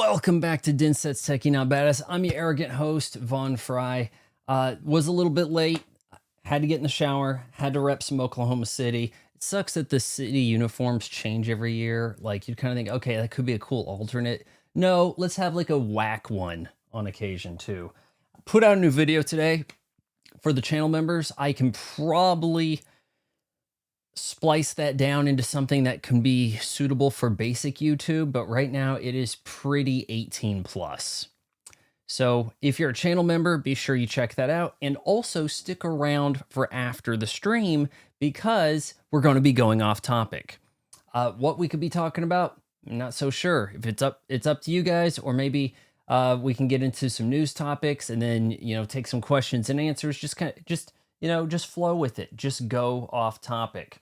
Welcome back to Dinset's Techie Not Badass. I'm your arrogant host, Von Fry. Was a little bit late, had to get in the shower, had to rep some Oklahoma City. It sucks that the city uniforms change every year. Like, you kind of think, okay, that could be a cool alternate. No, let's have like a whack one on occasion too. Put out a new video today for the channel members. I can probably splice that down into something that can be suitable for basic YouTube, but right now it is pretty 18 plus. So if you're a channel member, be sure you check that out, and also stick around for after the stream because we're going to be going off topic. What we could be talking about, I'm not so sure. If it's up to you guys, or maybe we can get into some news topics and then, take some questions and answers. Just flow with it. Just go off topic.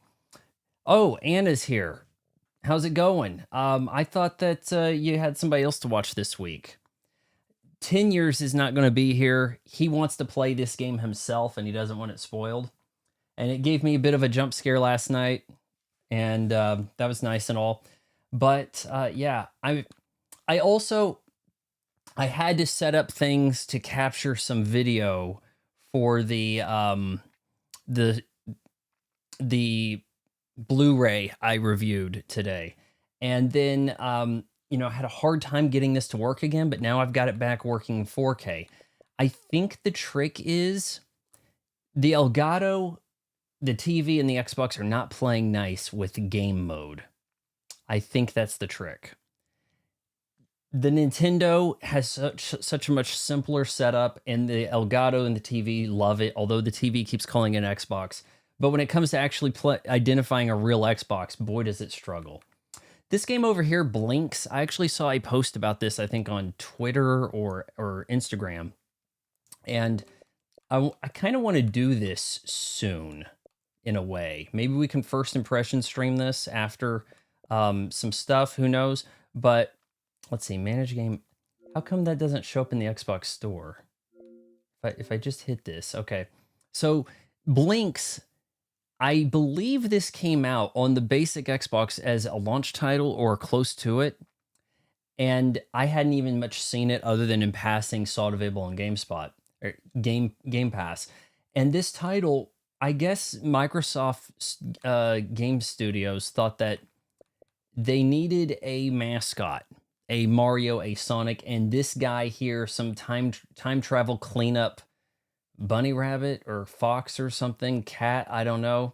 Oh, Anna's here. How's it going? I thought that you had somebody else to watch this week. 10 years is not going to be here. He wants to play this game himself and he doesn't want it spoiled. And it gave me a bit of a jump scare last night. And that was nice and all. But yeah, I had to set up things to capture some video for the Blu-ray I reviewed today. And then, I had a hard time getting this to work again, but now I've got it back working in 4K. I think the trick is the Elgato, the TV, and the Xbox are not playing nice with game mode. I think that's the trick. The Nintendo has such a much simpler setup, and the Elgato and the TV love it, although the TV keeps calling it Xbox. But when it comes to actually identifying a real Xbox, boy, does it struggle. This game over here, Blinks, I actually saw a post about this, I think, on Twitter or Instagram. And I kind of want to do this soon, in a way. Maybe we can first impression stream this after some stuff, who knows? But let's see, manage game. How come that doesn't show up in the Xbox store? If I just hit this, okay. So Blinks, I believe this came out on the basic Xbox as a launch title or close to it. And I hadn't even much seen it other than in passing, saw it available on GameSpot or Game Pass. And this title, I guess Microsoft Game Studios thought that they needed a mascot, a Mario, a Sonic, and this guy here, some time travel cleanup bunny rabbit or fox or something, cat, I don't know,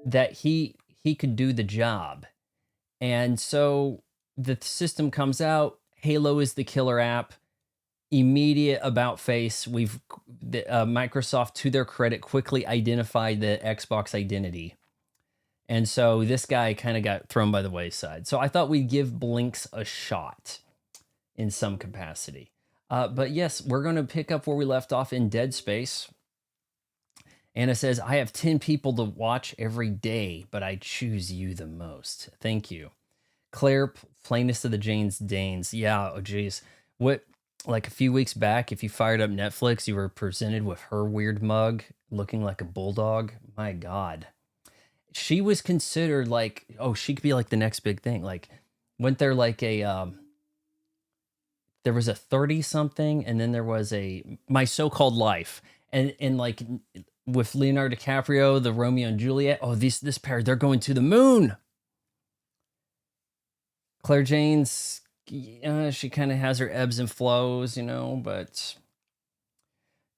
that he could do the job. And so the system comes out, Halo is the killer app, immediate about face. Microsoft, to their credit, quickly identified the Xbox identity. And so this guy kind of got thrown by the wayside. So I thought we'd give Blinks a shot in some capacity. But yes, we're going to pick up where we left off in Dead Space. Anna says, I have 10 people to watch every day, but I choose you the most. Thank you. Claire, plainest of the Janes Danes. Yeah, oh geez. What, like a few weeks back, if you fired up Netflix, you were presented with her weird mug looking like a bulldog. My God. She was considered like, oh, she could be like the next big thing. Like, went there like a... there was a 30-something, and then there was a My So-Called Life. And like with Leonardo DiCaprio, the Romeo and Juliet. Oh, this pair, they're going to the moon. Claire Jane's, she kind of has her ebbs and flows, but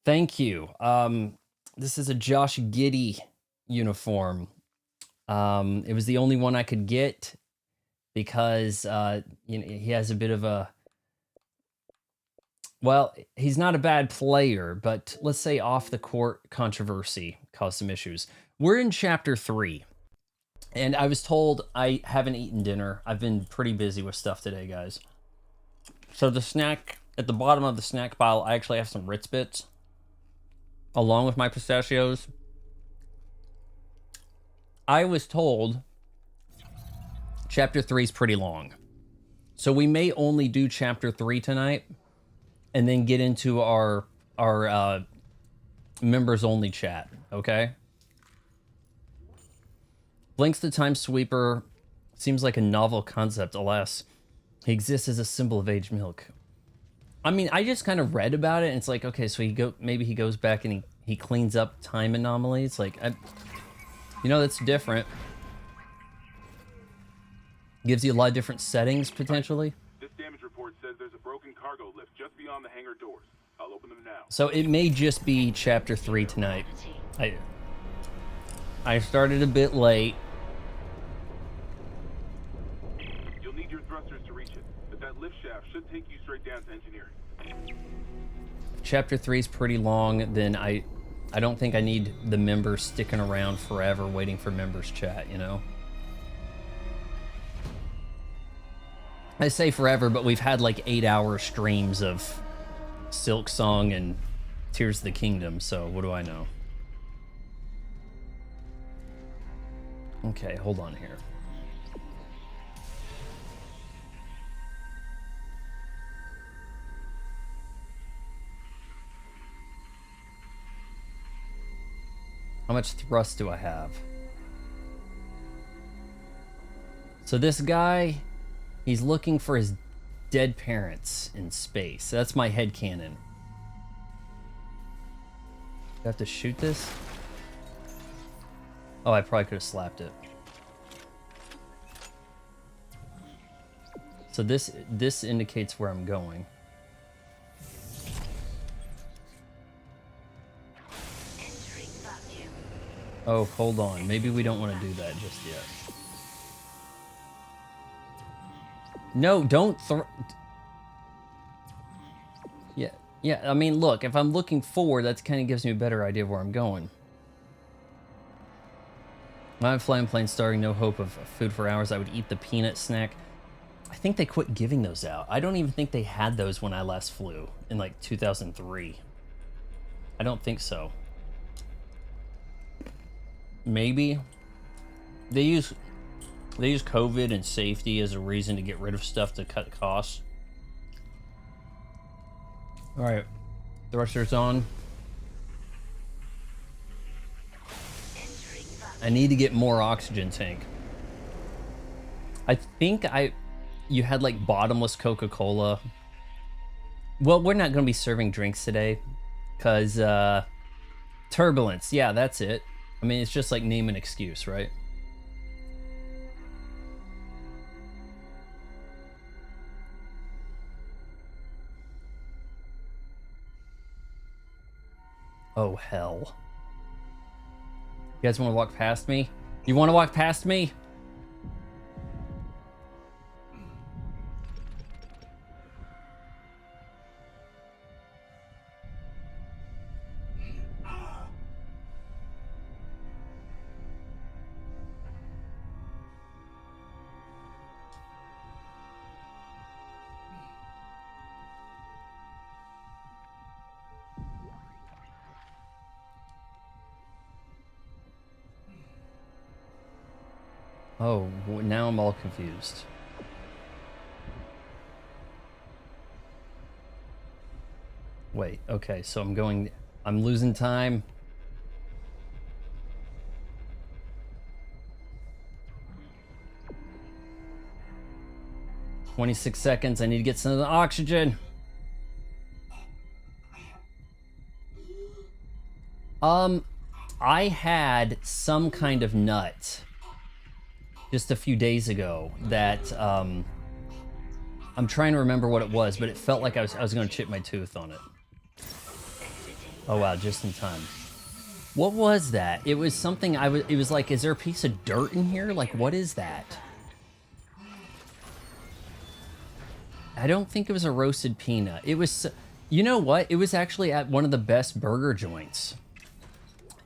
thank you. This is a Josh Giddey uniform. It was the only one I could get because, he has a bit of a, well, he's not a bad player, but let's say off the court controversy caused some issues. We're in chapter 3, and I was told I haven't eaten dinner. I've been pretty busy with stuff today, guys. So the snack, at the bottom of the snack pile, I actually have some Ritz Bits, along with my pistachios. I was told chapter 3 is pretty long. So we may only do chapter 3 tonight, and then get into our members only chat, okay? Blinks the Time Sweeper seems like a novel concept, alas. He exists as a symbol of aged milk. I mean, I just kind of read about it, and it's like, okay, so maybe he goes back and he cleans up time anomalies. Like, you know, that's different. Gives you a lot of different settings, potentially. This damage report says there's a broken cargo lift just beyond the hangar doors. I'll open them now. So it may just be Chapter 3 tonight. I started a bit late. You'll need your thrusters to reach it, but that lift shaft should take you straight down to engineering. Chapter 3 is pretty long, then I don't think I need the members sticking around forever waiting for members chat, you know? I say forever, but we've had like 8-hour streams of Silk Song and Tears of the Kingdom, so what do I know? Okay, hold on here. How much thrust do I have? So this guy, he's looking for his dead parents in space. That's my headcanon. Do I have to shoot this? Oh, I probably could have slapped it. So this indicates where I'm going. Oh, hold on. Maybe we don't want to do that just yet. No, don't throw... Yeah, I mean, look, if I'm looking forward, that kind of gives me a better idea of where I'm going. When I'm flying plane starting, no hope of food for hours, I would eat the peanut snack. I think they quit giving those out. I don't even think they had those when I last flew in like 2003. I don't think so. Maybe. They use COVID and safety as a reason to get rid of stuff to cut costs. All right, thrusters on. I need to get more oxygen tank. I think you had like bottomless Coca-Cola. Well, we're not going to be serving drinks today because turbulence. Yeah, that's it. I mean, it's just like name an excuse, right? Oh, hell. You guys want to walk past me? You want to walk past me? Oh, now I'm all confused. Wait, okay, so I'm losing time. "26 seconds, I need to get some of the oxygen." I had some kind of nut just a few days ago that I'm trying to remember what it was, but it felt like I was going to chip my tooth on it. Oh wow, just in time. What was that? It was something it was like, is there a piece of dirt in here? Like, what is that? I don't think it was a roasted peanut. It was, you know what? It was actually at one of the best burger joints.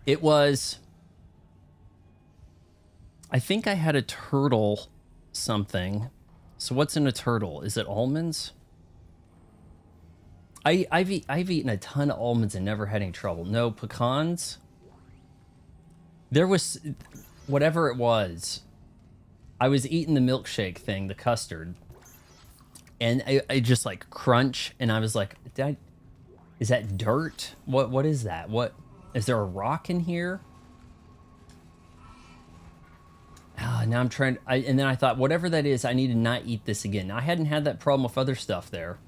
It was, I think I had a turtle something. So what's in a turtle? Is it almonds? I've eaten a ton of almonds and never had any trouble. No, pecans? There was, whatever it was, I was eating the milkshake thing, the custard, and I just like crunch, and I was like, is that dirt? What is that? What, is there a rock in here? And now I'm trying, and then I thought, whatever that is, I need to not eat this again. I hadn't had that problem with other stuff there.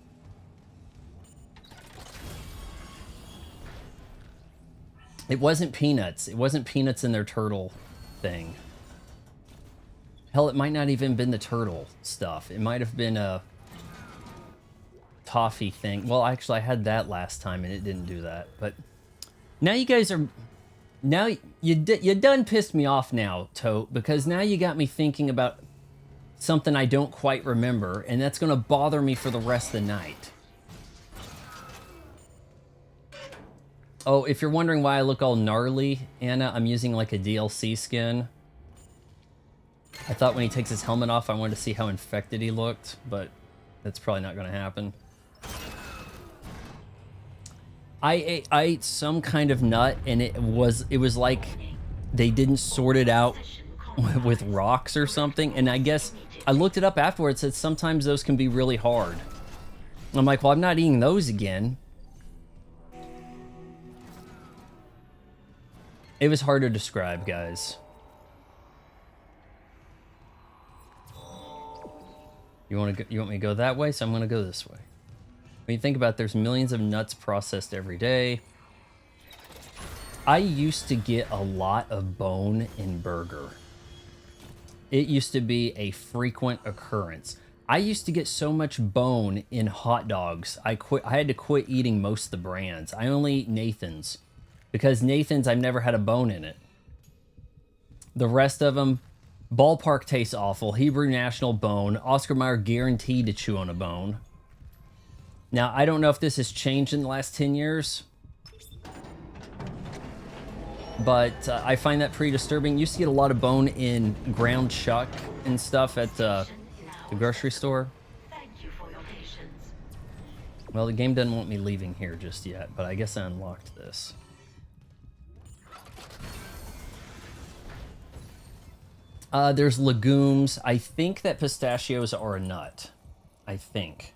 It wasn't peanuts. It wasn't peanuts in their turtle thing. Hell, it might not even been the turtle stuff. It might have been a toffee thing. Well, actually, I had that last time and it didn't do that. But now you guys are... Now you done pissed me off now, Tote, because now you got me thinking about something I don't quite remember, and that's going to bother me for the rest of the night. Oh, if you're wondering why I look all gnarly, Anna, I'm using like a DLC skin. I thought when he takes his helmet off, I wanted to see how infected he looked, but that's probably not going to happen. I ate some kind of nut, and it was like they didn't sort it out with rocks or something. And I guess I looked it up afterwards. It said sometimes those can be really hard. I'm like, well, I'm not eating those again. It was hard to describe, guys. You want me to go that way? So I'm going to go this way. When you think about it, there's millions of nuts processed every day. I used to get a lot of bone in burger. It used to be a frequent occurrence. I used to get so much bone in hot dogs. I had to quit eating most of the brands. I only eat Nathan's. Because Nathan's, I've never had a bone in it. The rest of them, Ballpark tastes awful. Hebrew National bone. Oscar Mayer guaranteed to chew on a bone. Now, I don't know if this has changed in the last 10 years. But I find that pretty disturbing. Used to get a lot of bone in ground chuck and stuff at the grocery store. Well, the game doesn't want me leaving here just yet, but I guess I unlocked this. There's legumes. I think that pistachios are a nut. I think.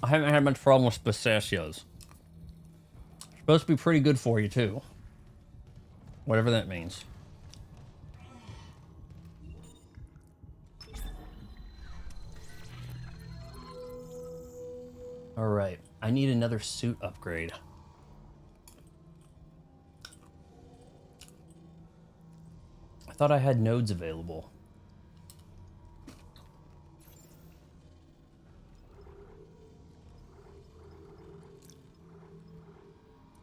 I haven't had much problem with pistachios. Supposed to be pretty good for you, too. Whatever that means. Alright. I need another suit upgrade. I thought I had nodes available.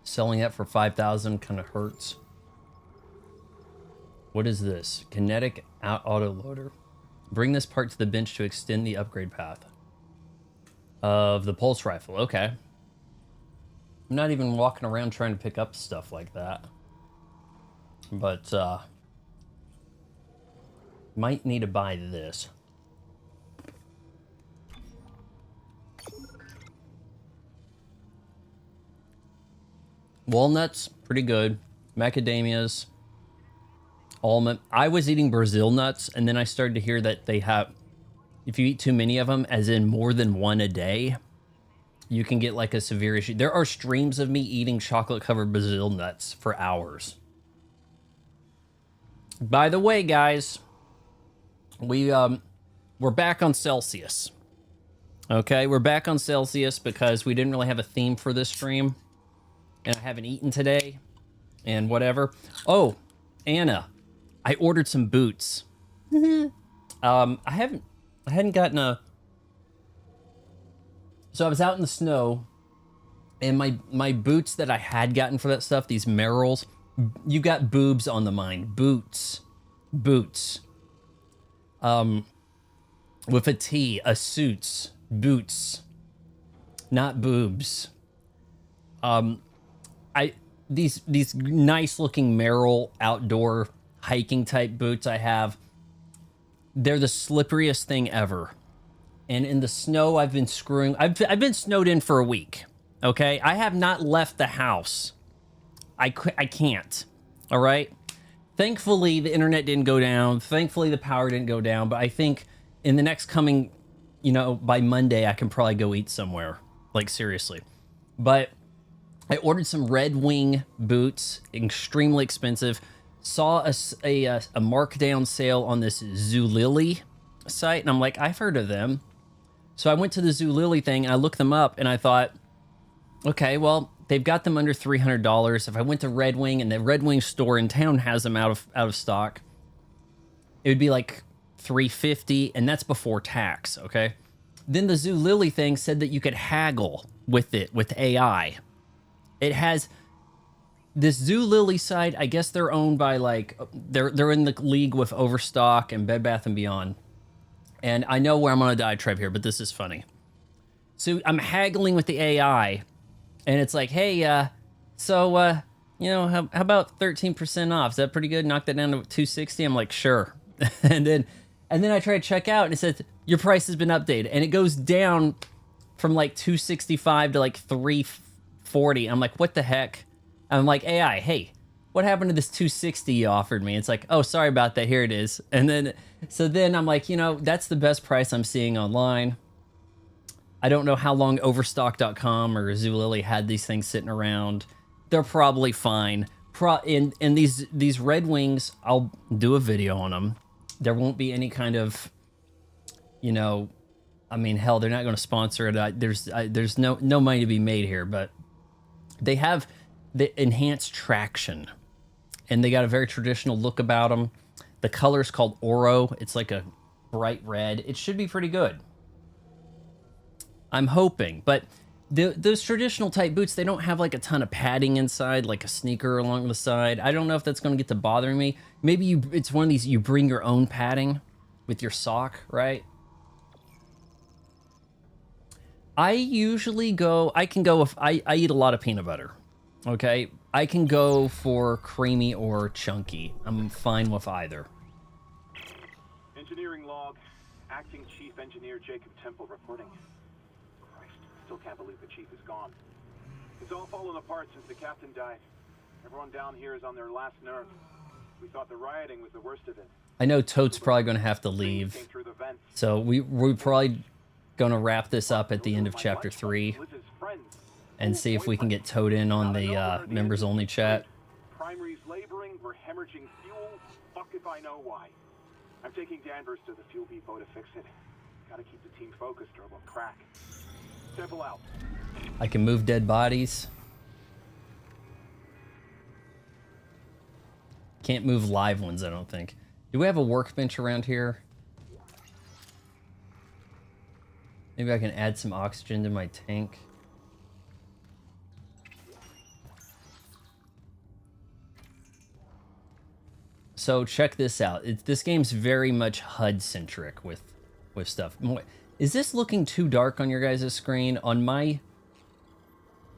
Selling that for 5,000 kind of hurts. What is this? Kinetic autoloader. Bring this part to the bench to extend the upgrade path of the pulse rifle. Okay. I'm not even walking around trying to pick up stuff like that. But, might need to buy this. Walnuts, pretty good. Macadamias. Almond. I was eating Brazil nuts, and then I started to hear that they have, if you eat too many of them, as in more than one a day, you can get like a severe issue. There are streams of me eating chocolate-covered Brazil nuts for hours. By the way, guys, we're back on Celsius. Okay, we're back on Celsius because we didn't really have a theme for this stream. And I haven't eaten today. And whatever. Oh, Anna. I ordered some boots. I hadn't gotten a... So I was out in the snow. And my boots that I had gotten for that stuff, these Merrells. You got boobs on the mind. Boots. Boots. With a T. A suits. Boots. Not boobs. These nice looking Merrell outdoor hiking type boots I have, they're the slipperiest thing ever. And in the snow, I've been screwing. I've been snowed in for a week. Okay, I have not left the house. I can't. All right. Thankfully, the internet didn't go down. Thankfully, the power didn't go down. But I think in the next coming, by Monday, I can probably go eat somewhere. Like seriously. But I ordered some Red Wing boots, extremely expensive. saw a markdown sale on this Zulily site, and I'm like, I've heard of them. So I went to the Zulily thing and I looked them up and I thought, okay, well, they've got them under $300. If I went to Red Wing and the Red Wing store in town has them out of stock, it would be like $350, and that's before tax, okay? Then the Zulily thing said that you could haggle with it with AI. It has this Zulily site, I guess they're owned by like they're in the league with Overstock and Bed Bath and Beyond. And I know where I'm on a diatribe here, but this is funny. So I'm haggling with the AI, and it's like, hey, you know, how about 13% off? Is that pretty good? Knock that down to 260. I'm like, sure. and then I try to check out, and it says your price has been updated, and it goes down from like 265 to like 340. I'm like, what the heck? I'm like, AI, hey, what happened to this 260 you offered me? It's like, oh, sorry about that. Here it is. And then I'm like, you know, that's the best price I'm seeing online. I don't know how long Overstock.com or Zulily had these things sitting around. They're probably fine. And these Red Wings, I'll do a video on them. There won't be any kind of, you know, I mean, hell, they're not going to sponsor it. There's no money to be made here, but they have the enhanced traction, and they got a very traditional look about them. The color's called Oro. It's like a bright red. It should be pretty good. I'm hoping, but those traditional type boots, they don't have like a ton of padding inside, like a sneaker along the side. I don't know if that's going to get to bothering me. Maybe it's one of these, you bring your own padding with your sock, right? I usually go, I can go with, I eat a lot of peanut butter, okay? I can go for creamy or chunky. I'm fine with either. Engineering log. Acting Chief Engineer Jacob Temple reporting. Christ, still can't believe the chief is gone. It's all fallen apart since the captain died. Everyone down here is on their last nerve. We thought the rioting was the worst of it. I know Toad's probably going to have to leave, so we're probably going to wrap this up at the end of chapter 3 and see if we can get Toad in on the members only chat. Primary's laboring, we're hemorrhaging fuel. Fuck if I know why. I'm taking Danvers to the fuel depot to fix it. Gotta keep the team focused or we'll crack. Temple out. I can move dead bodies. Can't move live ones, I don't think. Do we have a workbench around here? Maybe I can add some oxygen to my tank. So check this out. This game's very much HUD-centric with stuff. Is this looking too dark on your guys' screen? On my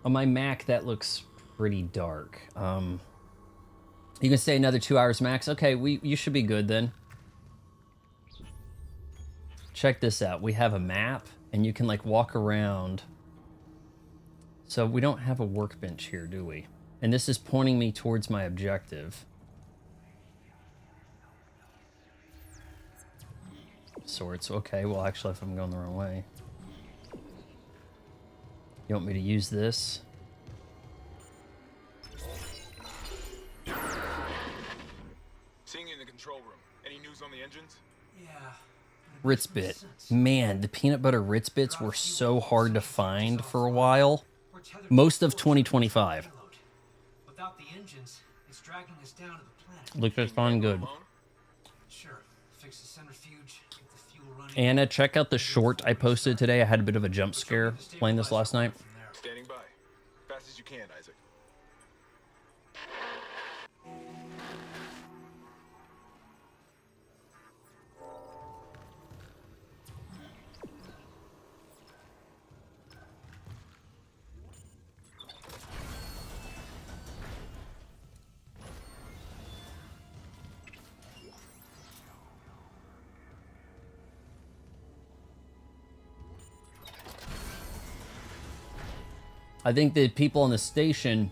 Mac, that looks pretty dark. You can stay another 2 hours max. Okay, you should be good then. Check this out. We have a map, and you can like walk around. So we don't have a workbench here, do we? And this is pointing me towards my objective. Sorts. Okay, well, actually, if I'm going the wrong way. You want me to use this? Seeing you in the control room. Any news on the engines? Yeah. Ritz bit. Man, the peanut butter Ritz bits were so hard to find for a while. Most of 2025. Without the engines, it's dragging us down to the planet. Look, it's fine, good. Sure. Fix the centrifuge, get the fuel running. Anna, check out the short I posted today. I had a bit of a jump scare playing this last night. Standing by. Fast as you can, Isaac. I think the people on the station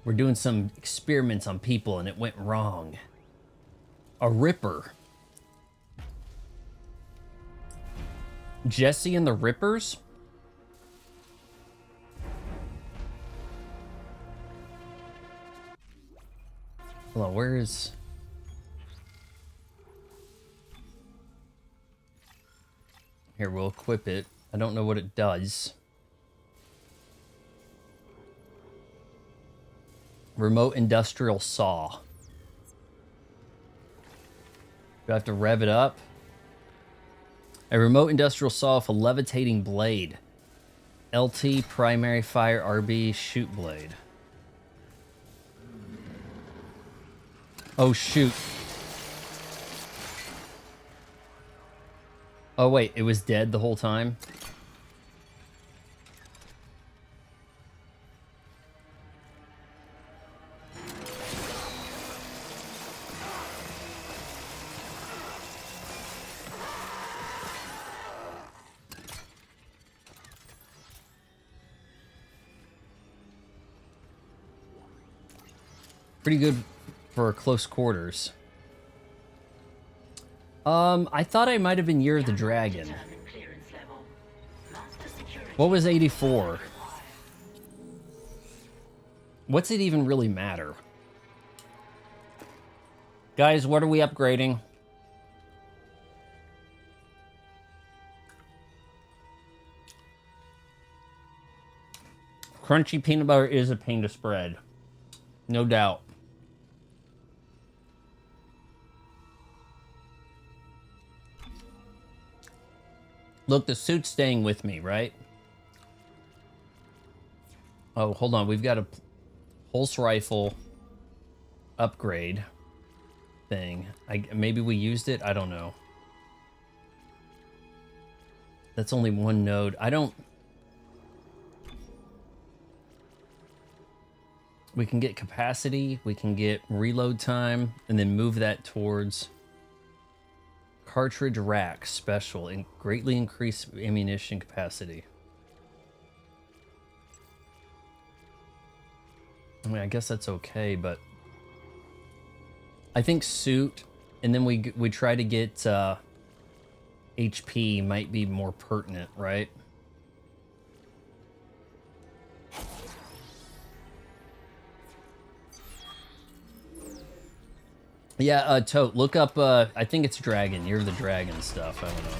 were doing some experiments on people and it went wrong. A Ripper. Jesse and the Rippers? Hold on, where is... Here, we'll equip it. I don't know what it does. Remote industrial saw. Do I have to rev it up? A remote industrial saw with a levitating blade. LT, primary fire, RB, shoot blade. Oh, shoot. Oh, wait, it was dead the whole time? Pretty good for close quarters. I thought I might have been Year of the Dragon. What was 84? What's it even really matter? Guys, what are we upgrading? Crunchy peanut butter is a pain to spread. No doubt. Look, the suit's staying with me, right? Oh, hold on. We've got a pulse rifle upgrade thing. Maybe we used it? I don't know. That's only one node. I don't... We can get capacity, we can get reload time, and then move that towards cartridge rack special and greatly increase ammunition capacity. I mean, I guess that's okay, but I think suit, and then we try to get HP might be more pertinent, right? Yeah, Tote, look up, I think it's Dragon. You're the Dragon stuff. I don't know.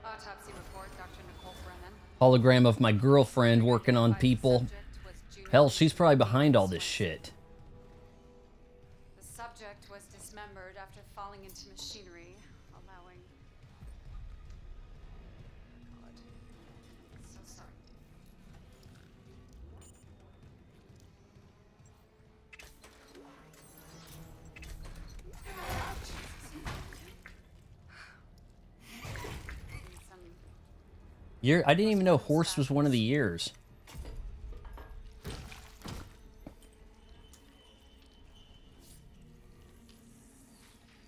Autopsy report, Dr. Nicole Brennan. Hologram of my girlfriend working on people. Hell, she's probably behind all this shit. The subject was dismembered after falling into machinery, allowing... God. So sorry. I didn't even know horse was one of the years.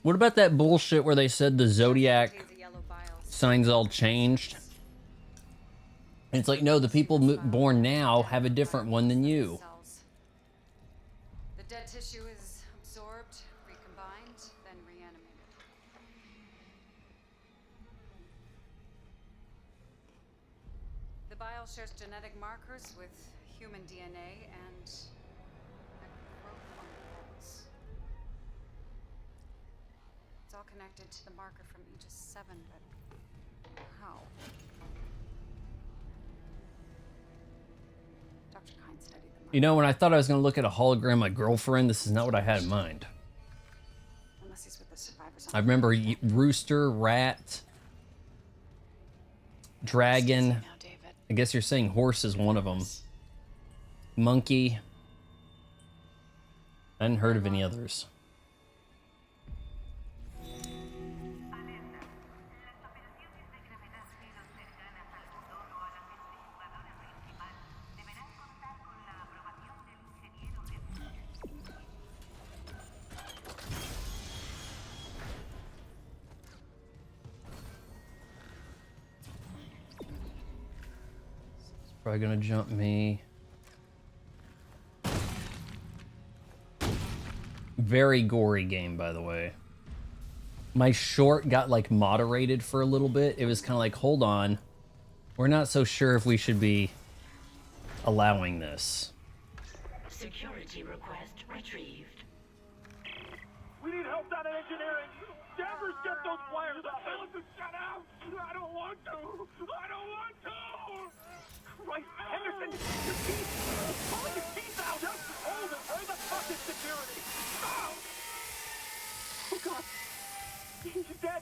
What about that bullshit where they said the zodiac signs all changed? And it's like, no, the people born now have a different one than you. The dead tissue is absorbed, recombined, then reanimated. The bile shares genetic markers with human DNA and growth on the walls. It's all connected to the marker from Aegis 7, but how? Dr. Kine studied the marker. You know, when I thought I was going to look at a hologram of my girlfriend, this is not what I had in mind. Unless he's with the survivors. I remember rooster, rat, dragon. Now, David. I guess you're saying horse is one of them. Monkey. I hadn't heard of any others. Probably gonna jump me. Very gory game, by the way. My short got like moderated for a little bit. It was kind of like, hold on, We're not so sure if we should be allowing this. Security request retrieved. We need help down in engineering. Danvers, get those wires up. Tell us to shut out. I don't want to. I don't want to. Right, Henderson, your teeth. Pulling your teeth out. Just hold it. Where the fuck is security? Oh, oh God. He's dead.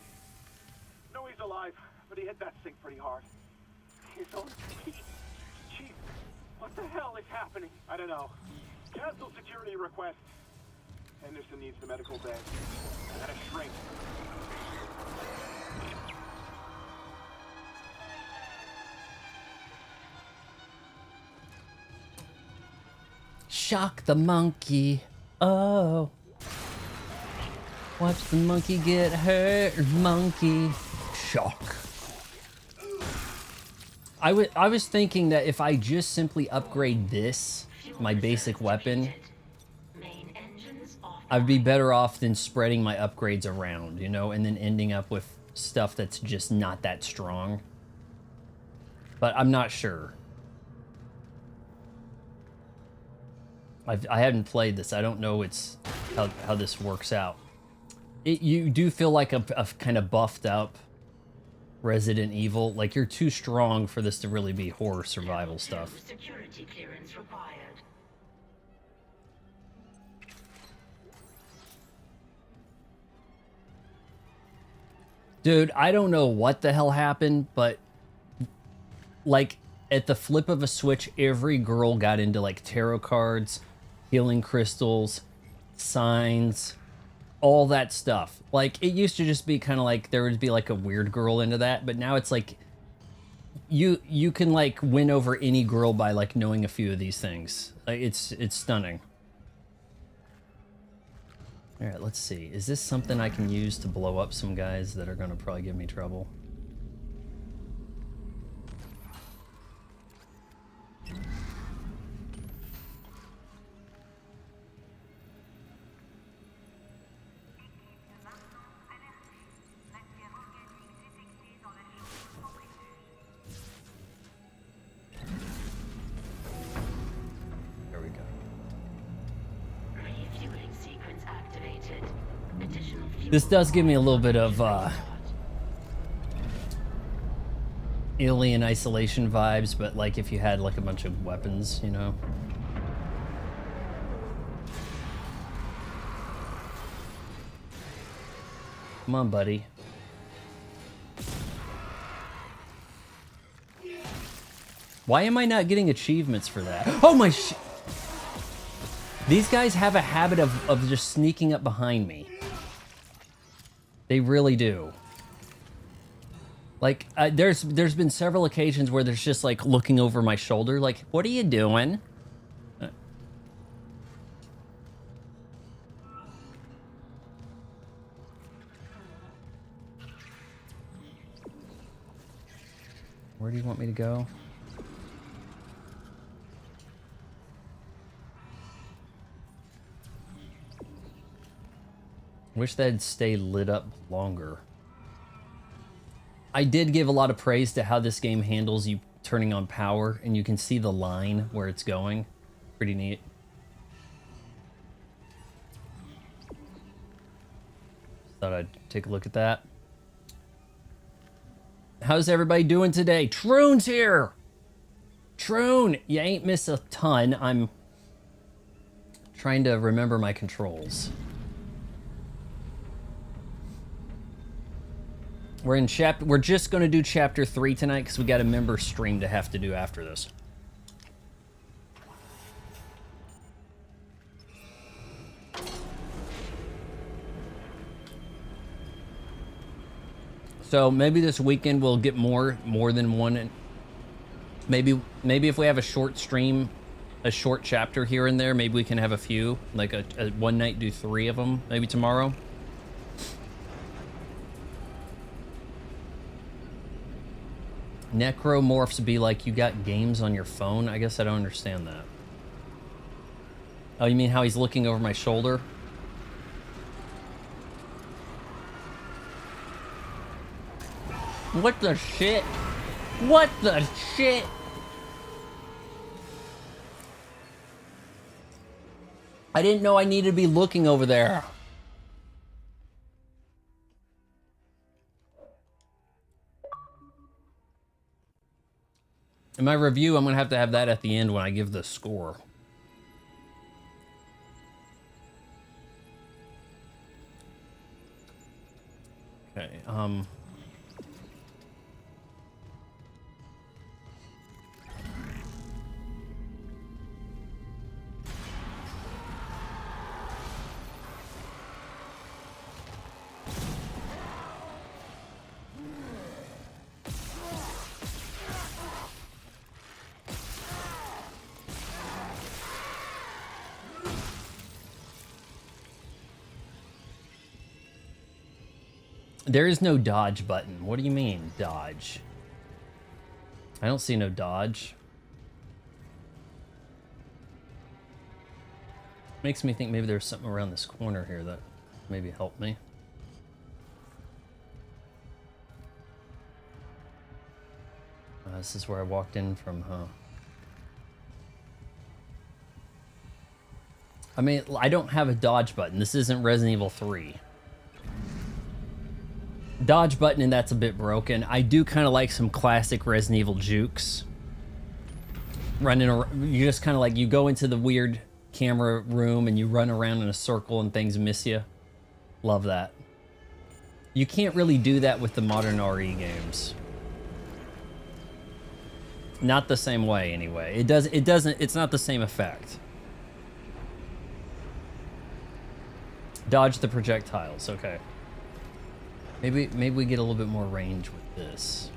No, he's alive, but he hit that sink pretty hard. His own feet. Chief, what the hell is happening? I don't know. Cancel security request. Henderson needs the medical bed. And a shrink. Shock the monkey. Oh. Watch the monkey get hurt. Monkey. Shock. I was thinking that if I just simply upgrade this, my basic weapon, Main engines off. I'd be better off than spreading my upgrades around, you know, and then ending up with stuff that's just not that strong. But I'm not sure. I haven't played this. I don't know how this works out. You do feel like a kind of buffed up Resident Evil. Like you're too strong for this to really be horror survival stuff. Security clearance required. Dude, I don't know what the hell happened, but like at the flip of a switch, every girl got into like tarot cards, healing crystals, signs, all that stuff. Like it used to just be kind of like there would be like a weird girl into that, but now it's like you can like win over any girl by like knowing a few of these things. Like it's stunning. All right, let's see. Is this something I can use to blow up some guys that are going to probably give me trouble? There we go. Refueling sequence activated. Additional fuel. This does give me a little bit of Alien Isolation vibes, but like if you had like a bunch of weapons, you know? Come on, buddy. Why am I not getting achievements for that? Oh my sh... These guys have a habit of just sneaking up behind me. They really do. Like, there's been several occasions where there's just like looking over my shoulder, like, what are you doing? Where do you want me to go? Wish that'd stay lit up longer. I did give a lot of praise to how this game handles you turning on power, and you can see the line where it's going. Pretty neat. Thought I'd take a look at that. How's everybody doing today? Troon's here! Troon, you ain't missed a ton. I'm trying to remember my controls. We're just going to do chapter 3 tonight because we got a member stream to have to do after this. So maybe this weekend we'll get more than one. Maybe if we have a short stream, a short chapter here and there, maybe we can have a few, like a one night do 3 of them, maybe tomorrow. Necromorphs be like, you got games on your phone? I guess I don't understand that. Oh, you mean how he's looking over my shoulder? What the shit? What the shit? I didn't know I needed to be looking over there. In my review, I'm going to have that at the end when I give the score. Okay, there is no dodge button. What do you mean, dodge? I don't see no dodge. Makes me think maybe there's something around this corner here that maybe helped me. This is where I walked in from, huh? I mean, I don't have a dodge button. This isn't Resident Evil 3. Dodge button, and that's a bit broken. I do kind of like some classic Resident Evil jukes. Running around, you just kind of like, you go into the weird camera room and you run around in a circle and things miss you. Love that. You can't really do that with the modern RE games. Not the same way, anyway. It's not the same effect. Dodge the projectiles, okay. Maybe we get a little bit more range with this.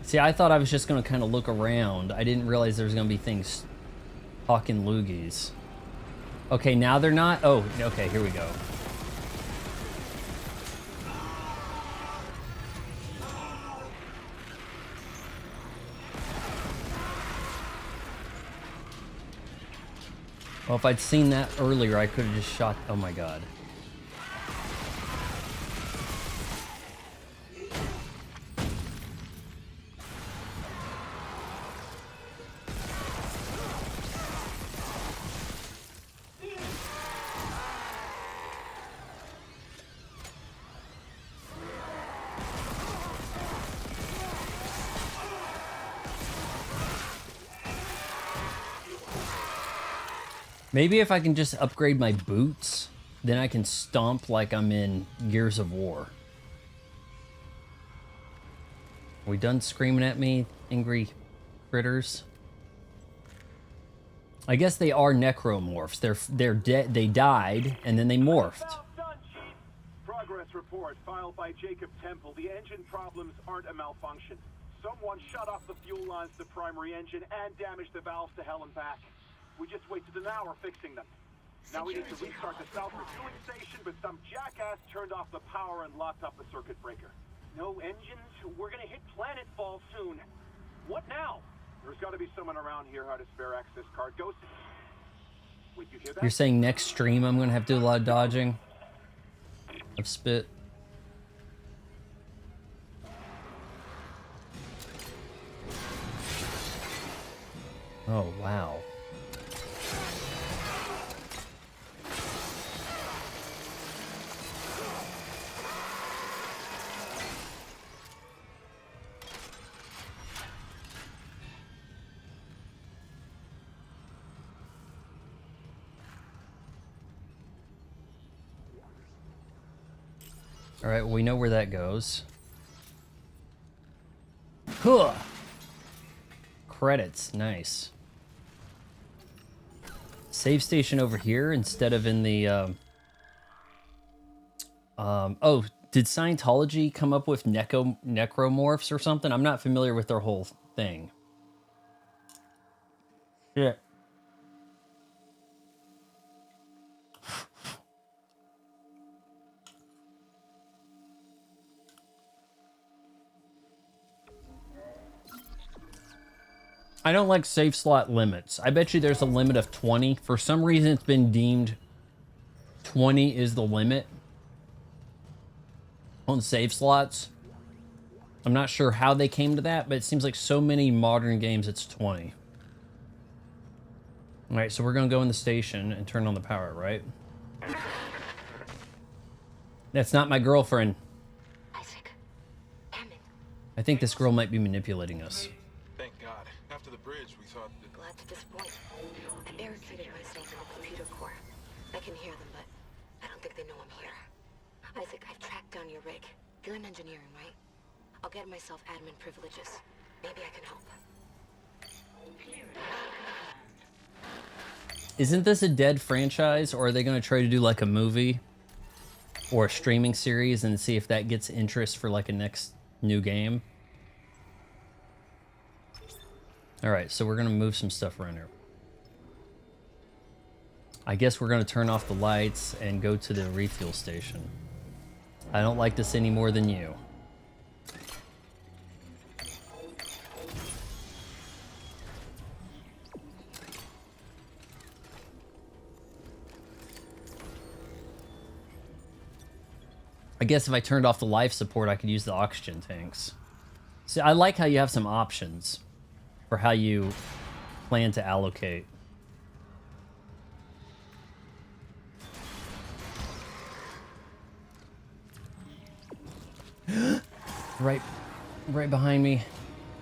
See, I thought I was just gonna kind of look around. I didn't realize there was gonna be things talking loogies. Okay, now they're not? Oh, okay, here we go. Well, if I'd seen that earlier, I could have just shot. Oh my god. Maybe if I can just upgrade my boots, then I can stomp like I'm in Gears of War. Are we done screaming at me, angry critters? I guess they are necromorphs. They're dead. They died and then they morphed. Well done, Chief. Progress report filed by Jacob Temple. The engine problems aren't a malfunction. Someone shut off the fuel lines to the primary engine and damaged the valves to hell and back. We just wasted an hour fixing them. Now we need to restart the south refueling station, but some jackass turned off the power and locked up the circuit breaker. No engines? We're gonna hit planetfall soon. What now? There's gotta be someone around here who had a spare access card. Go see. Wait, you hear that? You're saying next stream I'm gonna have to do a lot of dodging of spit? Oh, wow. All right, well, we know where that goes. Huh. Credits, nice. Save station over here instead of in the, oh, did Scientology come up with necromorphs or something? I'm not familiar with their whole thing. Shit. I don't like save slot limits. I bet you there's a limit of 20. For some reason, it's been deemed 20 is the limit on save slots. I'm not sure how they came to that, but it seems like so many modern games it's 20. All right, so we're gonna go in the station and turn on the power, right? That's not my girlfriend. Isaac. Damn it. I think this girl might be manipulating us. Thank God. After the bridge, we thought that... Glad to disappoint. I barricaded myself in the computer core. I can hear them, but I don't think they know I'm here. Isaac, I've tracked down your rig. You're in engineering, right? I'll get myself admin privileges. Maybe I can help. Isn't this a dead franchise, or are they going to try to do like a movie or a streaming series and see if that gets interest for like a next new game? All right, so we're going to move some stuff around here. I guess we're going to turn off the lights and go to the refuel station. I don't like this any more than you. I guess if I turned off the life support, I could use the oxygen tanks. See, I like how you have some options for how you plan to allocate. Right behind me.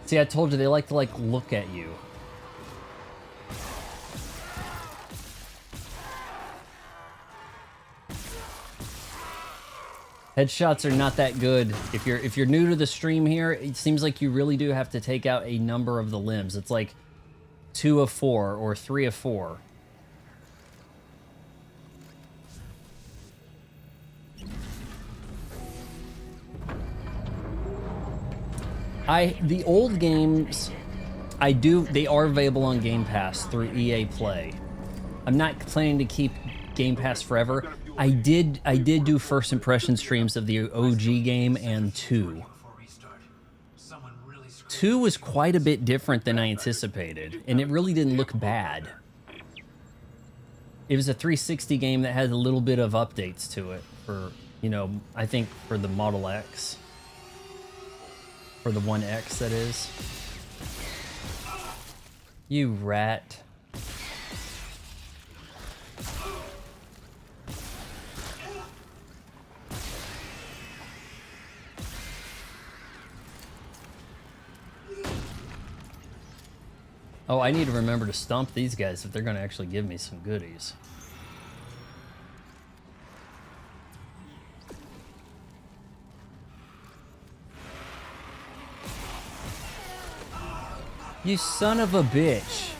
See, I told you they like to like look at you. Headshots are not that good. If you're new to the stream here, it seems like you really do have to take out a number of the limbs. It's like 2 of 4 or 3 of 4. The old games, they are available on Game Pass through EA Play. I'm not planning to keep Game Pass forever. I did do first impression streams of the OG game and 2. 2 was quite a bit different than I anticipated, and it really didn't look bad. It was a 360 game that had a little bit of updates to it for, you know, I think for the Model X. For the 1X, that is. You rat. Oh, I need to remember to stomp these guys if they're going to actually give me some goodies. You son of a bitch.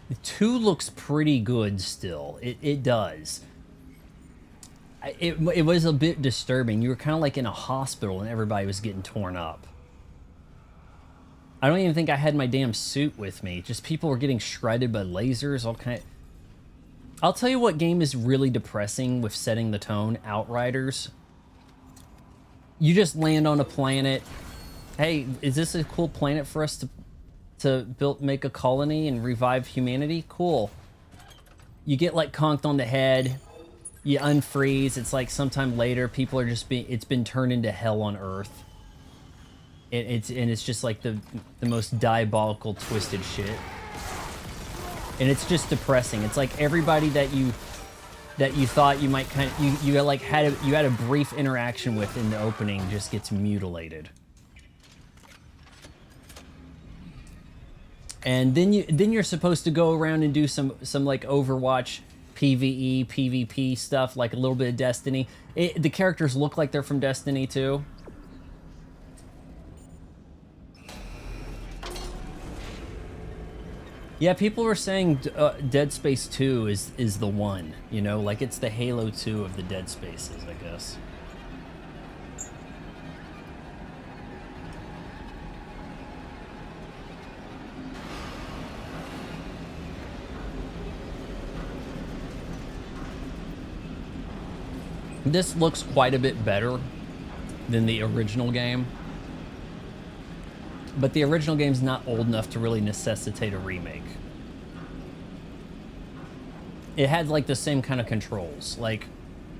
The 2 looks pretty good still. It does. It was a bit disturbing. You were kind of like in a hospital and everybody was getting torn up. I don't even think I had my damn suit with me. Just people were getting shredded by lasers, all kind of... I'll tell you what game is really depressing with setting the tone. Outriders. You just land on a planet. Hey, is this a cool planet for us to make a colony and revive humanity? Cool. You get like conked on the head. You unfreeze. It's like sometime later, people are just it's been turned into hell on Earth. It's just like the most diabolical, twisted shit. And it's just depressing. It's like everybody that you thought you might you had a brief interaction with in the opening just gets mutilated. And then you're supposed to go around and do some like Overwatch PvE, PvP stuff, like a little bit of Destiny. The characters look like they're from Destiny too. Yeah, people were saying Dead Space 2 is the one, you know, like it's the Halo 2 of the Dead Spaces, I guess. This looks quite a bit better than the original game. But the original game's not old enough to really necessitate a remake. It had like the same kind of controls. Like,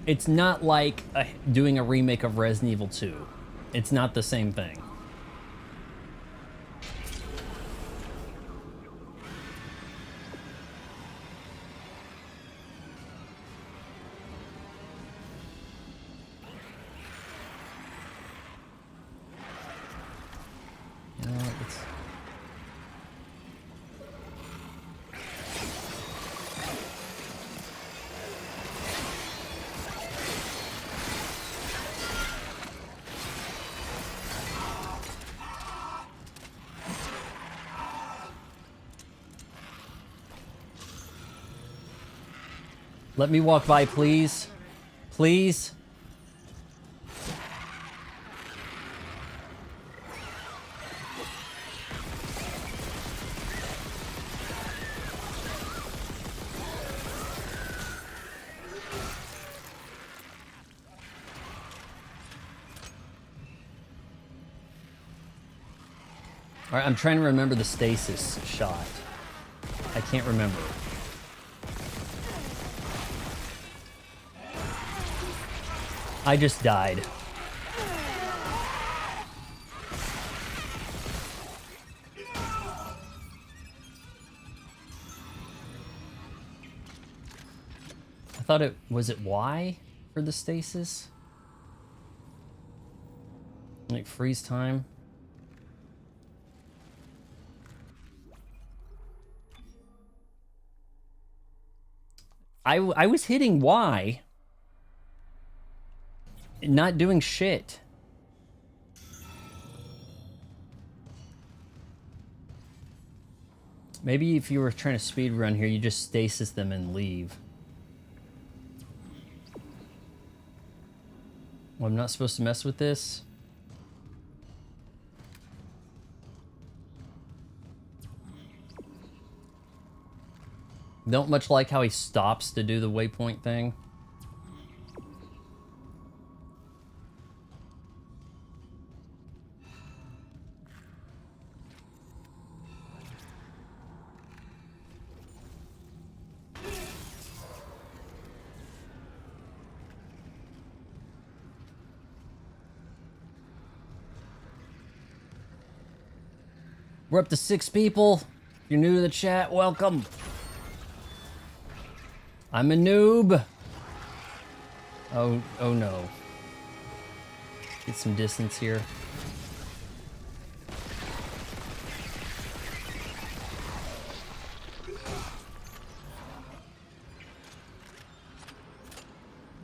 it's not like doing a remake of Resident Evil 2. It's not the same thing. Let me walk by, please. Please. All right, I'm trying to remember the stasis shot. I can't remember. I just died. I thought it was it Y for the stasis? Like freeze time? I was hitting Y. Not doing shit. Maybe if you were trying to speed run here, you just stasis them and leave. Well, I'm not supposed to mess with this. Don't much like how he stops to do the waypoint thing. We're up to 6 people. If you're new to the chat, welcome. I'm a noob. Oh no. Get some distance here.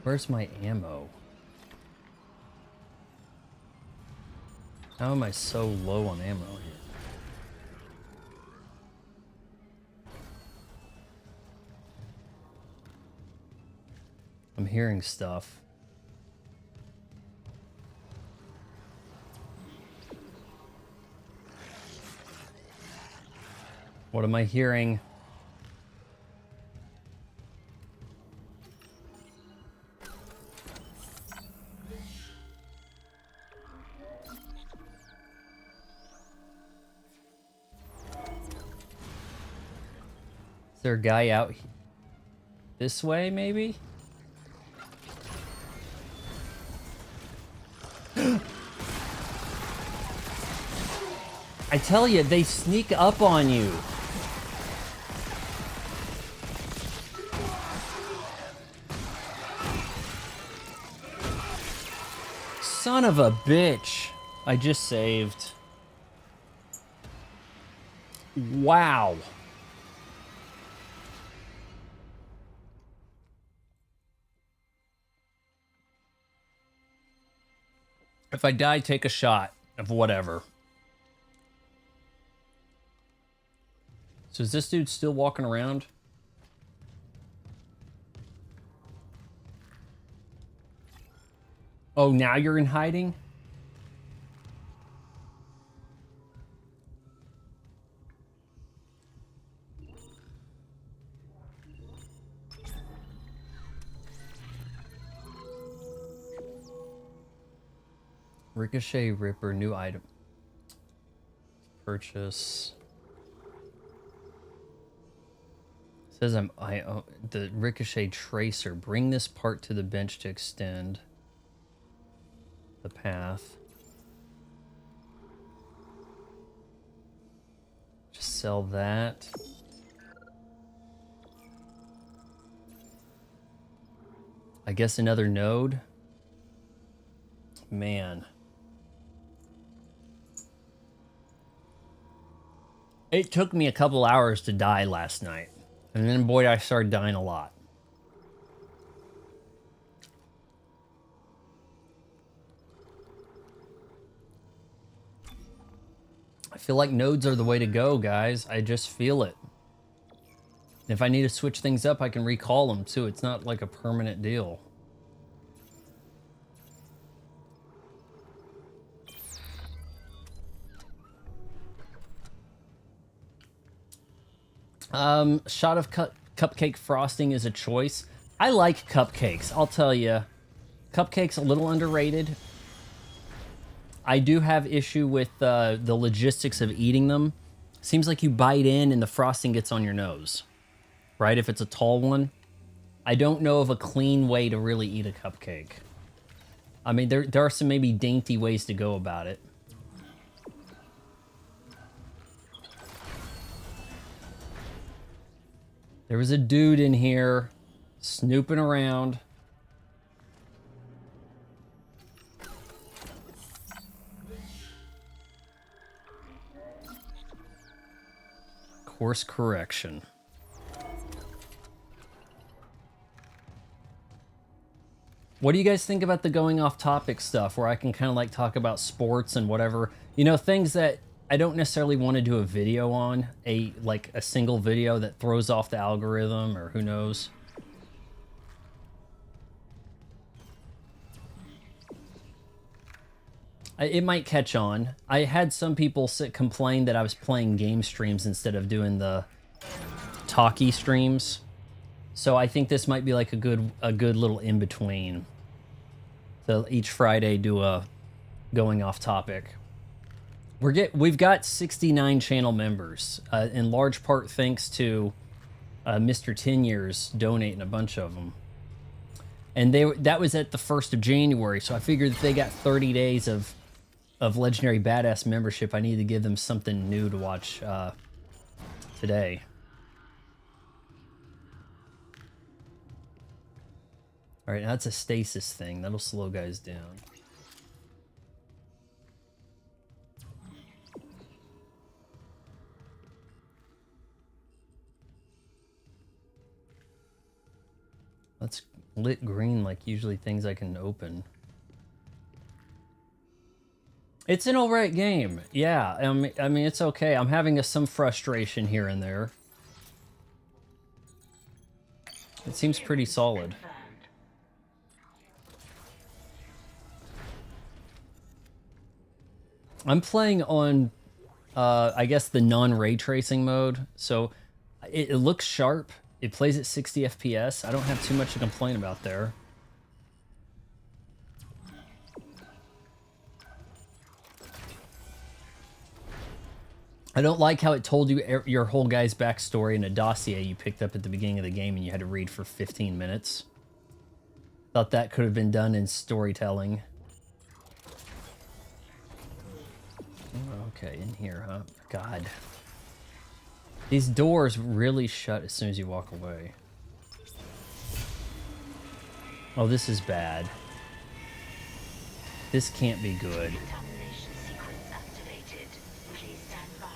Where's my ammo? How am I so low on ammo here? I'm hearing stuff. What am I hearing? Is there a guy out this way, maybe? I tell you, they sneak up on you. Son of a bitch. I just saved. Wow. If I die, take a shot of whatever. So is this dude still walking around? Oh, now you're in hiding? Ricochet Ripper, new item. Purchase. It says I own the Ricochet Tracer. Bring this part to the bench to extend the path. Just sell that. I guess another node. Man. It took me a couple hours to die last night. And then, boy, I started dying a lot. I feel like nodes are the way to go, guys. I just feel it. And if I need to switch things up, I can recall them, too. It's not like a permanent deal. Shot of cupcake frosting is a choice. I like cupcakes, I'll tell you. Cupcakes a little underrated. I do have issue with the logistics of eating them. Seems like you bite in and the frosting gets on your nose, right? If it's a tall one. I don't know of a clean way to really eat a cupcake. I mean, there are some maybe dainty ways to go about it. There was a dude in here snooping around. Course correction. What do you guys think about the going off topic stuff where I can kind of like talk about sports and whatever? You know, things that I don't necessarily want to do a video on, like a single video that throws off the algorithm or who knows. It might catch on. I had some people complain that I was playing game streams instead of doing the talkie streams. So I think this might be like a good little in between. So each Friday do a going off topic. We've got 69 channel members, in large part thanks to Mr. 10 Years donating a bunch of them. And that was at the 1st of January, so I figured if they got 30 days of Legendary Badass membership, I need to give them something new to watch today. All right, now that's a stasis thing. That'll slow guys down. That's lit green, like usually things I can open. It's an alright game. Yeah, I mean, it's okay. I'm having some frustration here and there. It seems pretty solid. I'm playing on, I guess, the non-ray tracing mode. So it looks sharp. It plays at 60 FPS. I don't have too much to complain about there. I don't like how it told you your whole guy's backstory in a dossier you picked up at the beginning of the game and you had to read for 15 minutes. Thought that could have been done in storytelling. Okay, in here, huh? God. These doors really shut as soon as you walk away. Oh, this is bad. This can't be good. Decontamination sequence activated. Please stand by.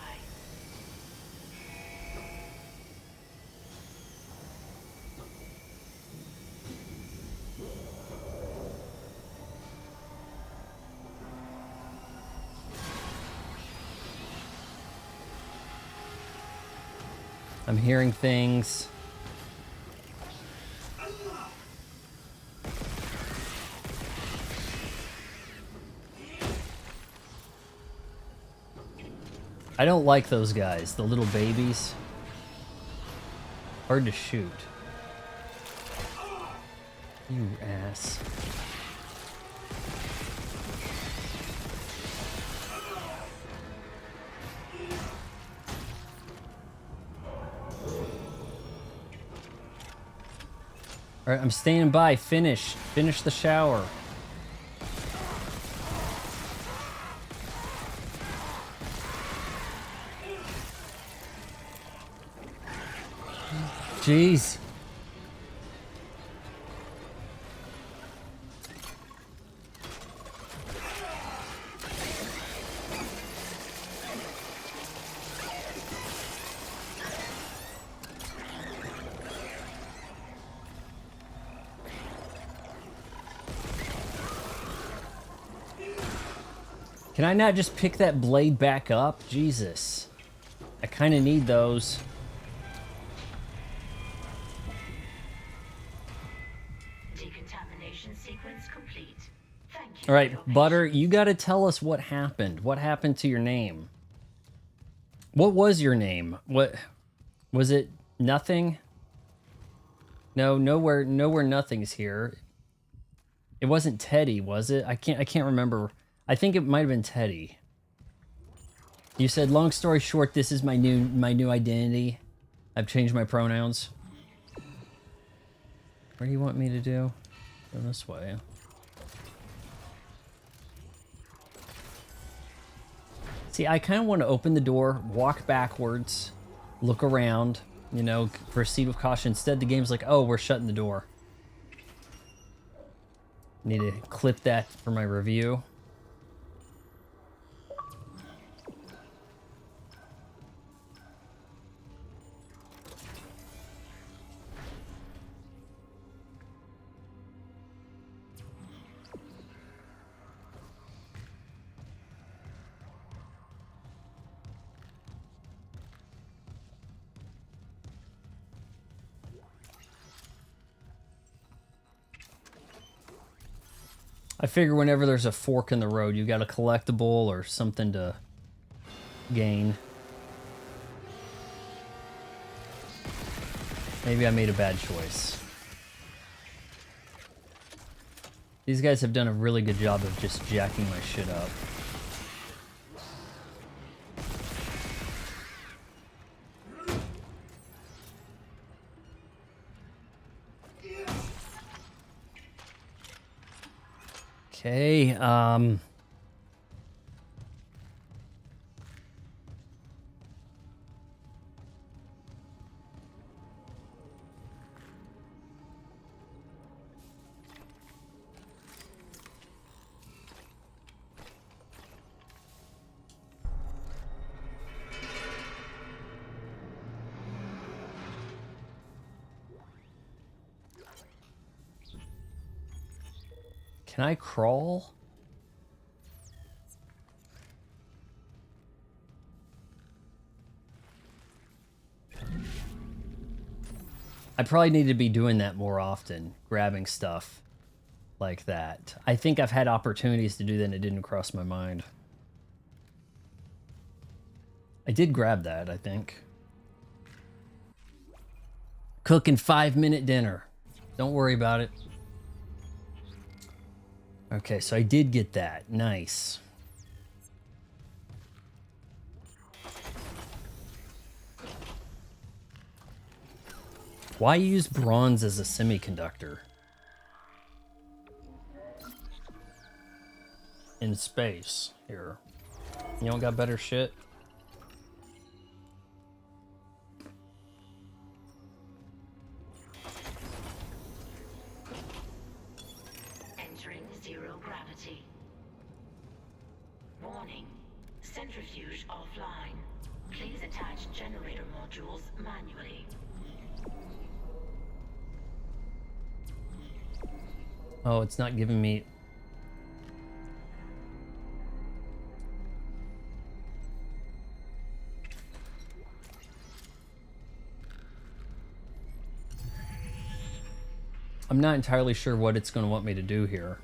I'm hearing things. I don't like those guys, the little babies. Hard to shoot. You ass. All right, I'm standing by. Finish the shower. Jeez. Can I not just pick that blade back up? Jesus. I kind of need those. Decontamination sequence complete. Thank you. All right, Butter, you got to tell us what happened. What happened to your name? What was your name? What was it? Nothing? No, nowhere nothing's here. It wasn't Teddy, was it? I can't remember. I think it might have been Teddy. You said, long story short, this is my new identity. I've changed my pronouns. Where do you want me to do? Go this way. See, I kind of want to open the door, walk backwards, look around, you know, proceed with caution. Instead, the game's like, oh, we're shutting the door. Need to clip that for my review. I figure whenever there's a fork in the road, you got a collectible or something to gain. Maybe I made a bad choice. These guys have done a really good job of just jacking my shit up. Okay, can I crawl? I probably need to be doing that more often, grabbing stuff like that. I think I've had opportunities to do that and it didn't cross my mind. I did grab that, I think. Cooking 5-minute dinner. Don't worry about it. Okay, so I did get that. Nice. Why use bronze as a semiconductor? In space, here. You don't got better shit? Entering zero gravity. Warning. Centrifuge offline. Please attach generator modules manually. Oh, it's not giving me... I'm not entirely sure what it's going to want me to do here.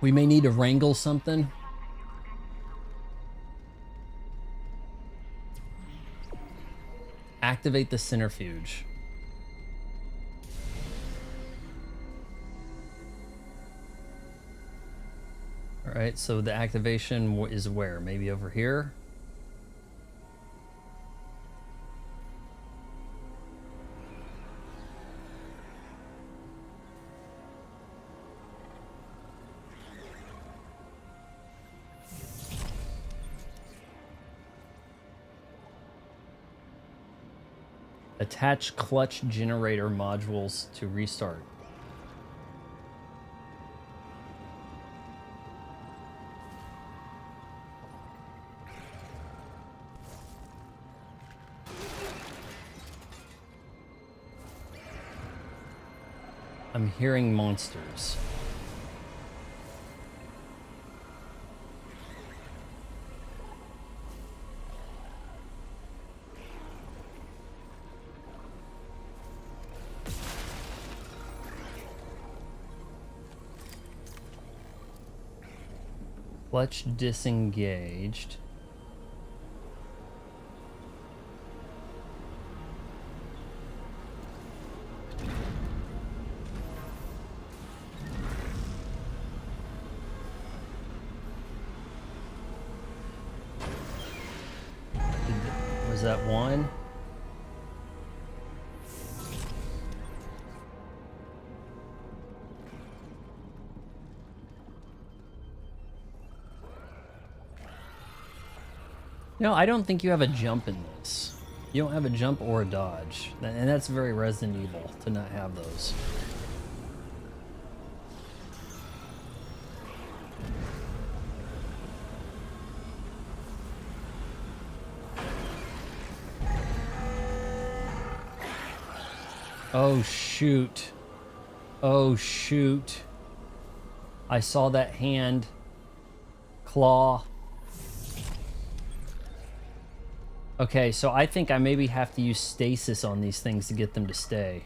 We may need to wrangle something. Activate the centrifuge. All right, so the activation is where? Maybe over here? Attach clutch generator modules to restart. I'm hearing monsters. Clutch disengaged. Was that one? No, I don't think you have a jump in this. You don't have a jump or a dodge. And that's very Resident Evil to not have those. Oh shoot. Oh shoot. I saw that hand. Claw. Okay, so I think I maybe have to use stasis on these things to get them to stay.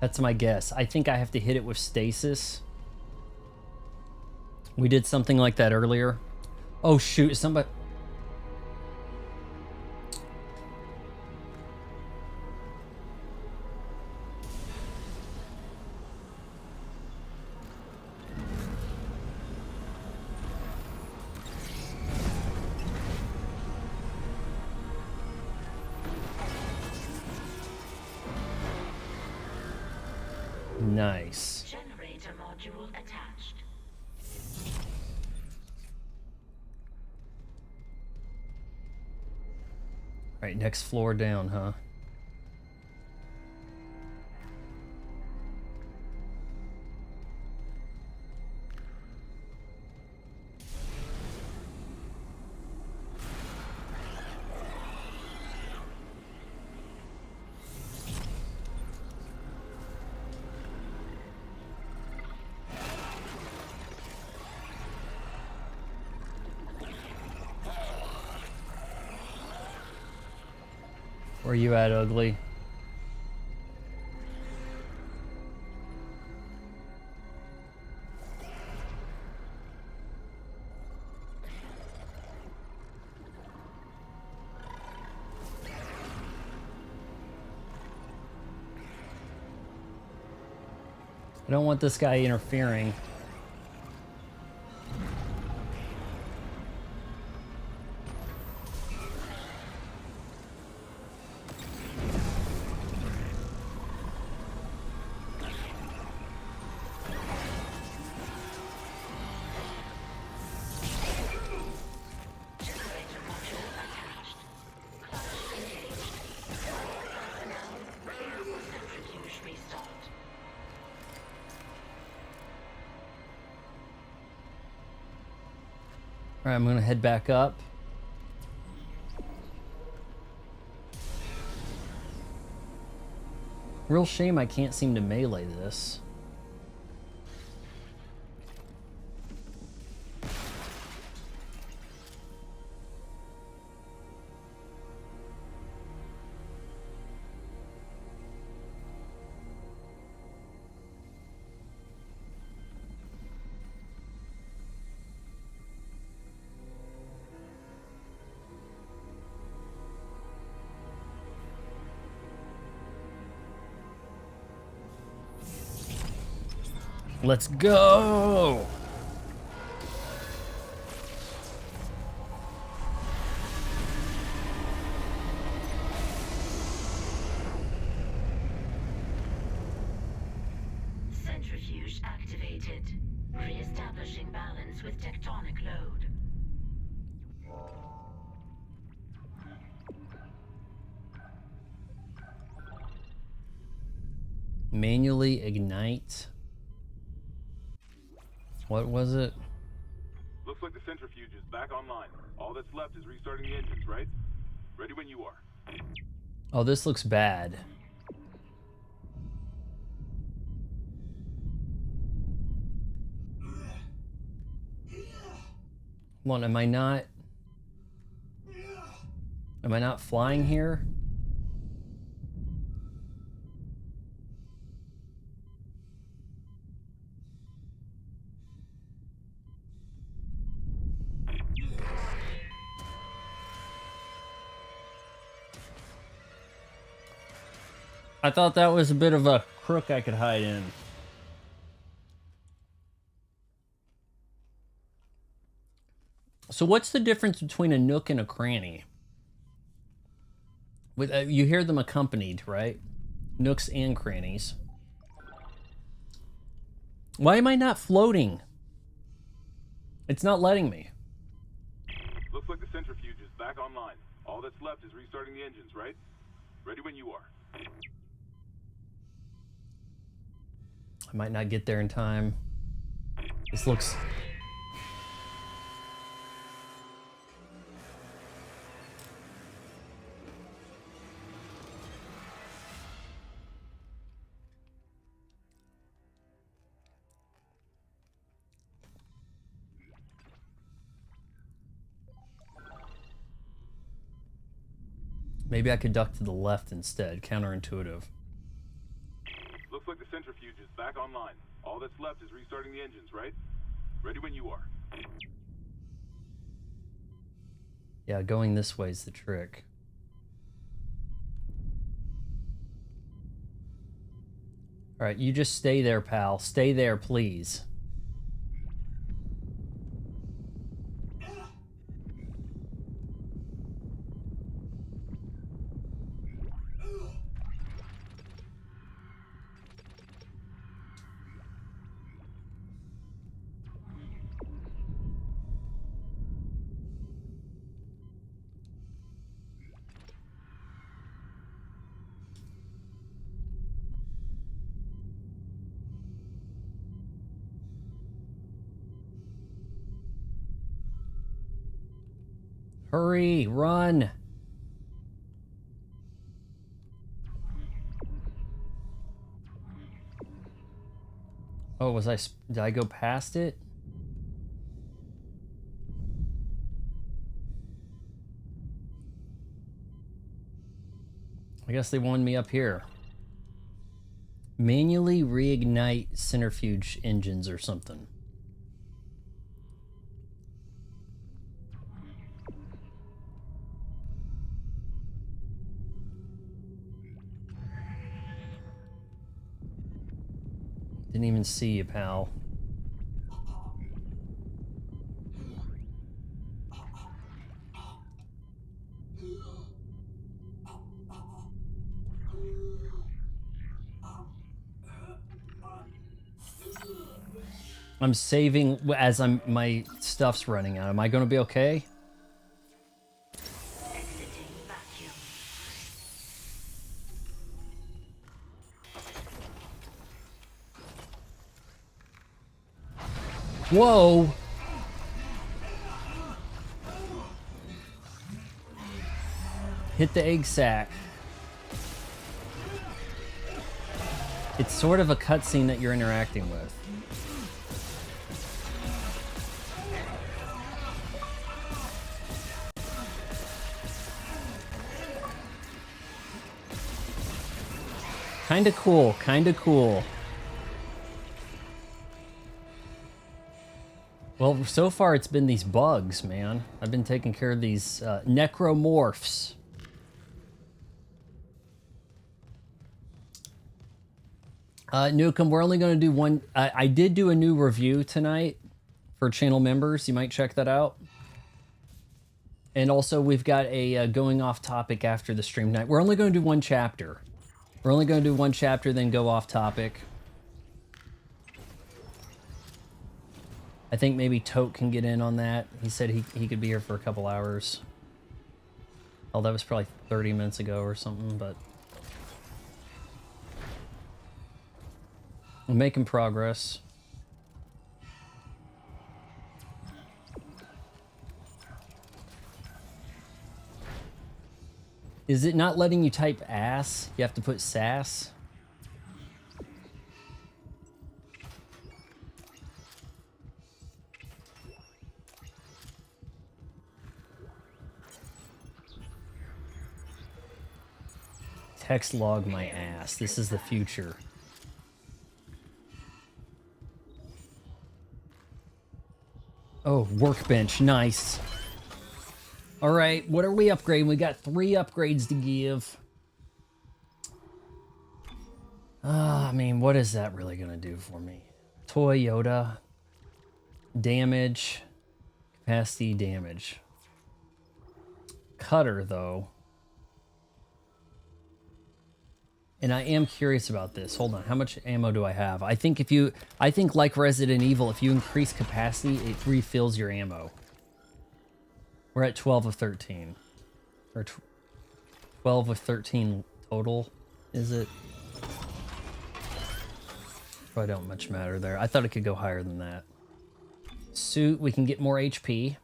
That's my guess. I think I have to hit it with stasis. We did something like that earlier. Oh shoot, somebody... Nice. Generator module attached. All right, next floor down, huh? Where you at, ugly? I don't want this guy interfering. All right, I'm gonna head back up. Real shame I can't seem to melee this. Let's go! centrifuge activated. Re-establishing balance with tectonic load. Manually ignite. What was it? Looks like the centrifuge is back online. All that's left is restarting the engines, right? Ready when you are. Oh, this looks bad. Hold on, am I not flying here? I thought that was a bit of a crook I could hide in. So what's the difference between a nook and a cranny? With you hear them accompanied, right? Nooks and crannies. Why am I not floating? It's not letting me. Looks like the centrifuge is back online. All that's left is restarting the engines, right? Ready when you are. I might not get there in time. This looks... Maybe I could duck to the left instead. Counterintuitive. Looks like the centrifuge is back online. All that's left is restarting the engines, right? Ready when you are. Yeah, going this way is the trick. All right, you just stay there, pal. Stay there, please. Hurry, run. Oh, did I go past it? I guess they wanted me up here. Manually reignite centrifuge engines or something. Didn't even see you, pal. I'm saving as my stuff's running out. Am I going to be okay? Exiting vacuum. Whoa! Hit the egg sac. It's sort of a cutscene that you're interacting with. Kinda cool, kinda cool. Well, so far it's been these bugs, man. I've been taking care of these necromorphs. Nukem, we're only going to do one. I did do a new review tonight for channel members. You might check that out. And also, we've got a going off topic after the stream tonight. We're only going to do one chapter. We're only going to do one chapter, then go off topic. I think maybe Tote can get in on that. He said he could be here for a couple hours. Oh, that was probably 30 minutes ago or something, but we're making progress. Is it not letting you type ass? You have to put sass? Text log my ass. This is the future. Oh, workbench. Nice. All right, what are we upgrading? We got 3 upgrades to give. I mean, what is that really going to do for me? Toyota. Damage. Capacity damage. Cutter, though. And I am curious about this. Hold on, how much ammo do I have? I think like Resident Evil, if you increase capacity, it refills your ammo. We're at 12 of 13. Or 12 of 13 total, is it? Probably don't much matter there. I thought it could go higher than that. Suit, we can get more HP.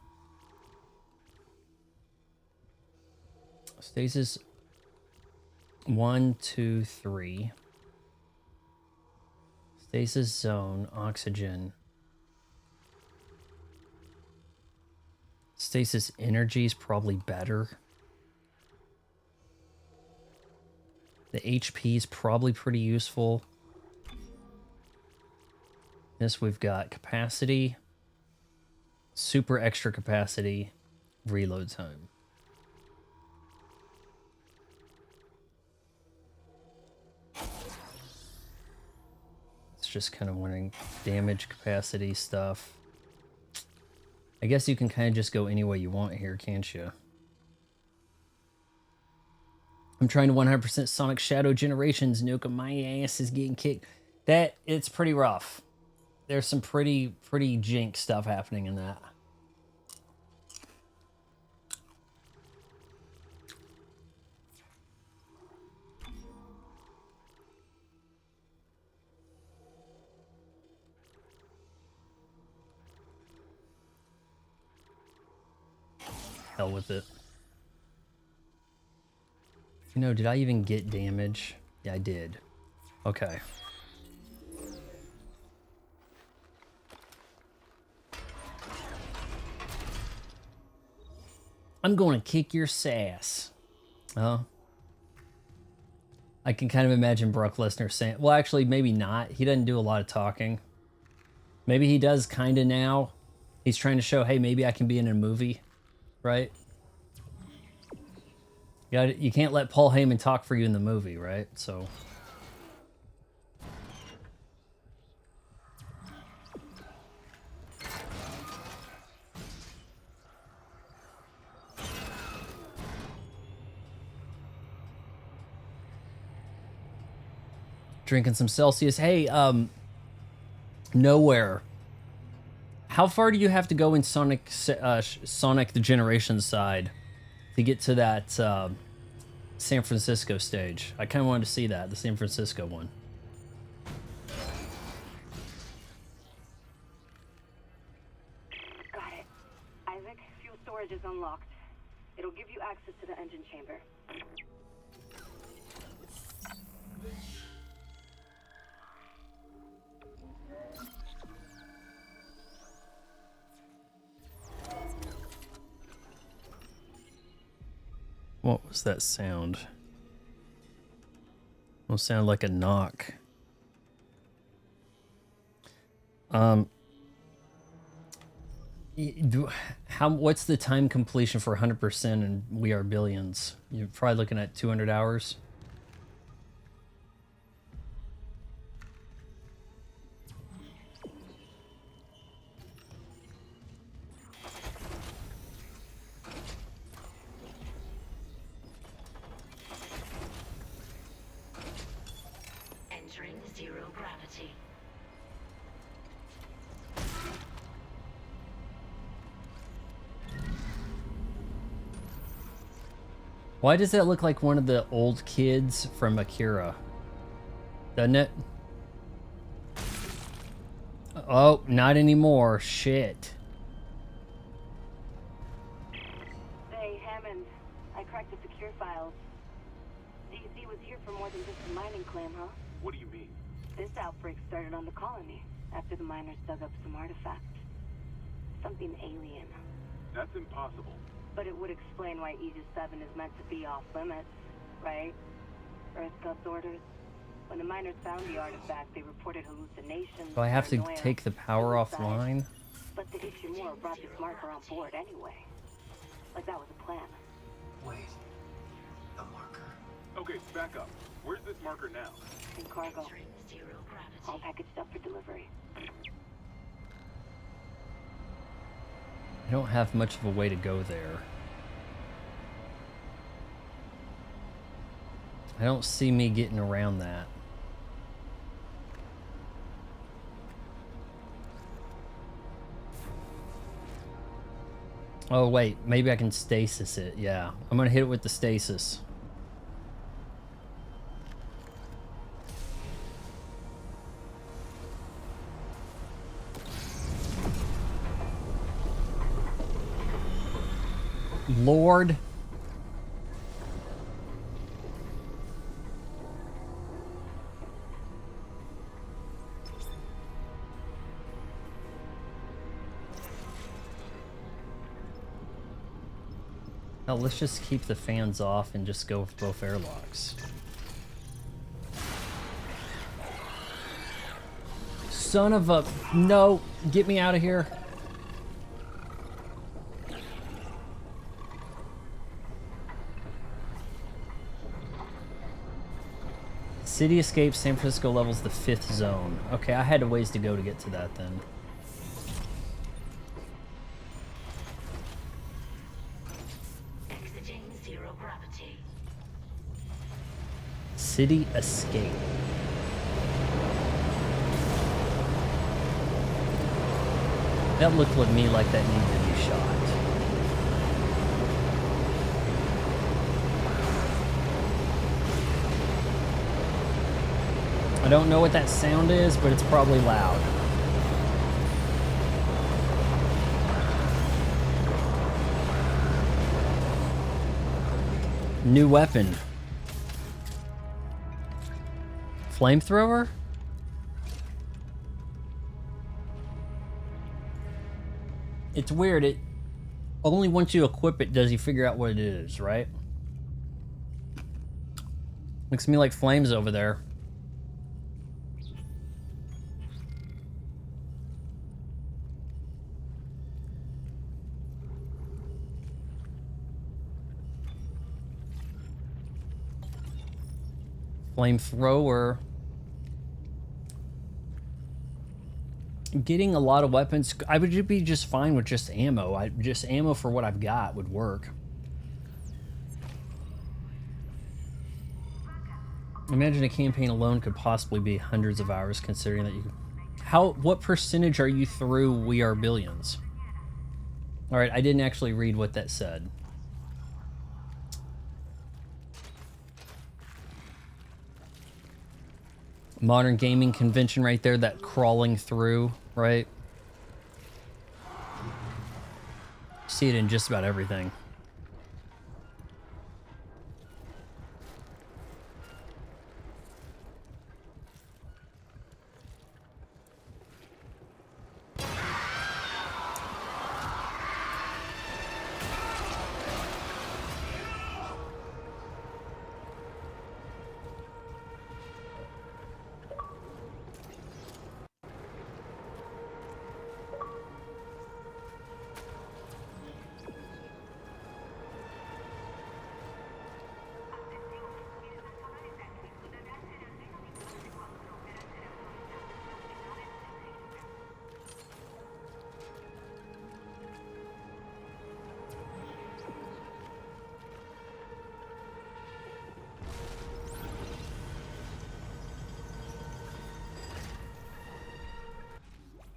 Stasis 1, 2, 3. Stasis zone, oxygen. Stasis energy is probably better. The HP is probably pretty useful. This we've got capacity, super extra capacity, reload time. It's just kind of wanting damage capacity stuff. I guess you can kind of just go any way you want here, can't you? I'm trying to 100% Sonic Shadow Generations, Nuka. My ass is getting kicked. It's pretty rough. There's some pretty jank stuff happening in that. Hell with it. You know, did I even get damage? Yeah, I did. Okay. I'm going to kick your sass. Oh. I can kind of imagine Brock Lesnar saying, well, actually, maybe not. He doesn't do a lot of talking. Maybe he does kind of now. He's trying to show, hey, maybe I can be in a movie, right? You can't let Paul Heyman talk for you in the movie, right? So... Drinking some Celsius. Hey, Nowhere. How far do you have to go in Sonic the Generations side to get to that San Francisco stage? I kind of wanted to see that, the San Francisco one. Got it. Isaac, fuel storage is unlocked. It'll give you access to the engine chamber. What was that sound? Well, sound like a knock. What's the time completion for 100% and We Are Billions? You're probably looking at 200 hours. Entering zero gravity. Why does that look like one of the old kids from Akira? Doesn't it? Oh, not anymore. Shit. Hey, Hammond. I cracked the secure files. DC was here for more than just a mining claim, huh? What do you mean? This outbreak started on the colony after the miners dug up some artifacts. Something alien. That's impossible. But it would explain why Aegis 7 is meant to be off limits, right? Earth God's orders. When the miners found the artifact, they reported hallucinations. Do I have to paranoia, take the power suicide. offline? But the Ishimura brought this marker on board anyway. Like that was a plan. Wait. The marker. Okay, back up. Where's this marker now? In cargo. Entering zero All gravity. packaged up for delivery. I don't have much of a way to go there. I don't see me getting around that. Oh wait, maybe I can stasis it. Yeah, I'm gonna hit it with the stasis. Lord. Now let's just keep the fans off and just go with both airlocks. Son of a... No! Get me out of here. City escape, San Francisco levels the 5th zone. Okay, I had a ways to go to get to that then. Exiting zero gravity. City escape. That looked to me like that needed to be shot. I don't know what that sound is, but it's probably loud. New weapon. Flamethrower? It's weird. It only once you equip it does he figure out what it is, right? Looks to me like flames over there. Flamethrower. Getting a lot of weapons, I would be just fine with just ammo. Just ammo for what I've got would work. Imagine a campaign alone could possibly be hundreds of hours, considering that you... What percentage are you through We Are Billions? Alright, I didn't actually read what that said. Modern gaming convention right there, that crawling through, right? See it in just about everything.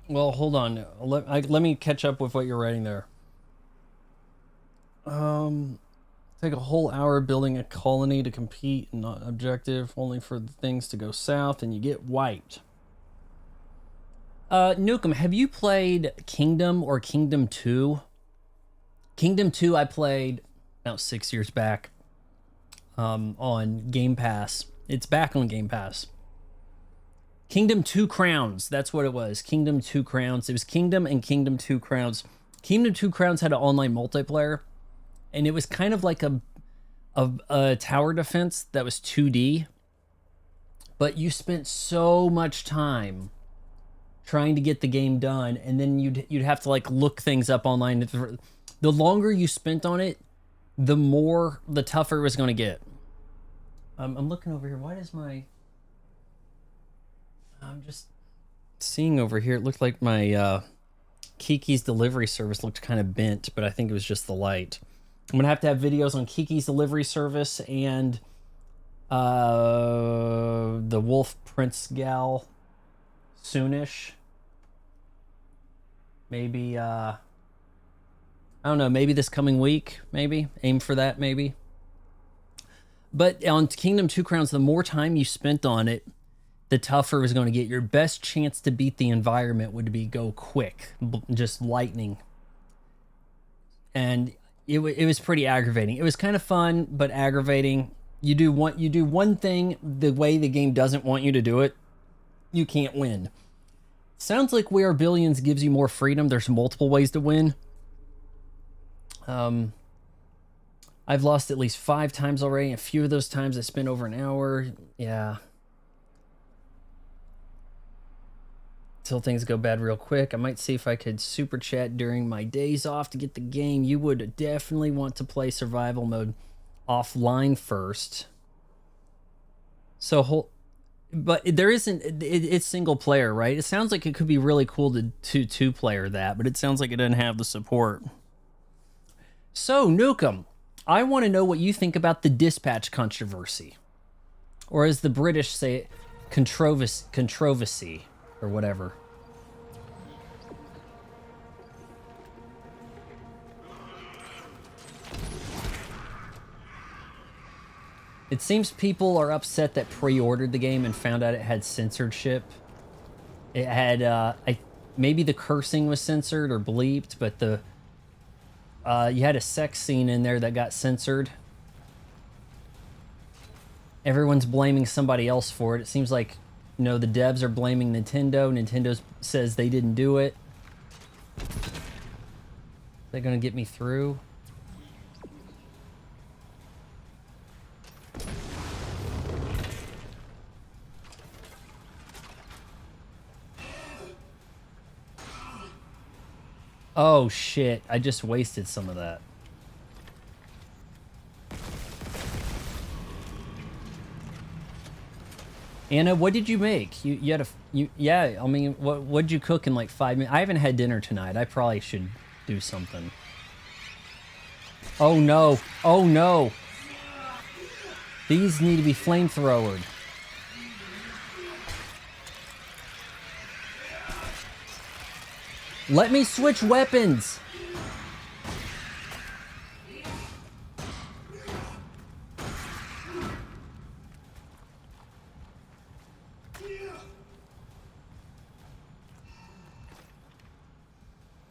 Well, hold on. Let me catch up with what you're writing there. Take a whole hour building a colony to compete and not objective, only for the things to go south and you get wiped. Nukem, have you played Kingdom or Kingdom 2? Kingdom 2 I played about 6 years back on Game Pass. It's back on Game Pass. Kingdom 2 Crowns, that's what it was. Kingdom 2 Crowns. It was Kingdom and Kingdom 2 Crowns. Kingdom 2 Crowns had an online multiplayer, and it was kind of like a tower defense that was 2D, but you spent so much time trying to get the game done, and then you'd have to like look things up online. The longer you spent on it, the tougher it was going to get. I'm looking over here. Why does I'm just seeing over here. It looked like my Kiki's delivery service looked kind of bent, but I think it was just the light. I'm gonna have to have videos on Kiki's delivery service and the Wolf Prince gal soonish. Maybe I don't know, maybe this coming week, maybe. Aim for that, maybe. But on Kingdom 2 Crowns, the more time you spent on it, the tougher it was going to get. Your best chance to beat the environment would be go quick, just lightning. And it was pretty aggravating. It was kind of fun, but aggravating. You do one thing the way the game doesn't want you to do it, you can't win. Sounds like We Are Billions gives you more freedom. There's multiple ways to win. I've lost at least 5 times already. A few of those times I spent over an hour. Yeah. Till things go bad real quick. I might see if I could super chat during my days off to get the game. You would definitely want to play survival mode offline first. But there isn't. It's single player, right? It sounds like it could be really cool to two-player that, but it sounds like it doesn't have the support. So Nukem, I want to know what you think about the dispatch controversy, or as the British say, controversy. Or whatever. It seems people are upset that pre-ordered the game and found out it had censorship. It had, maybe the cursing was censored or bleeped, but you had a sex scene in there that got censored. Everyone's blaming somebody else for it. It seems like, you know, the devs are blaming Nintendo. Nintendo says they didn't do it. They're gonna get me through. Oh shit, I just wasted some of that. Anna, what did you make? You had yeah, I mean, what'd you cook in like 5 minutes? I haven't had dinner tonight. I probably should do something. Oh no. Oh no. These need to be flamethrowered. Let me switch weapons.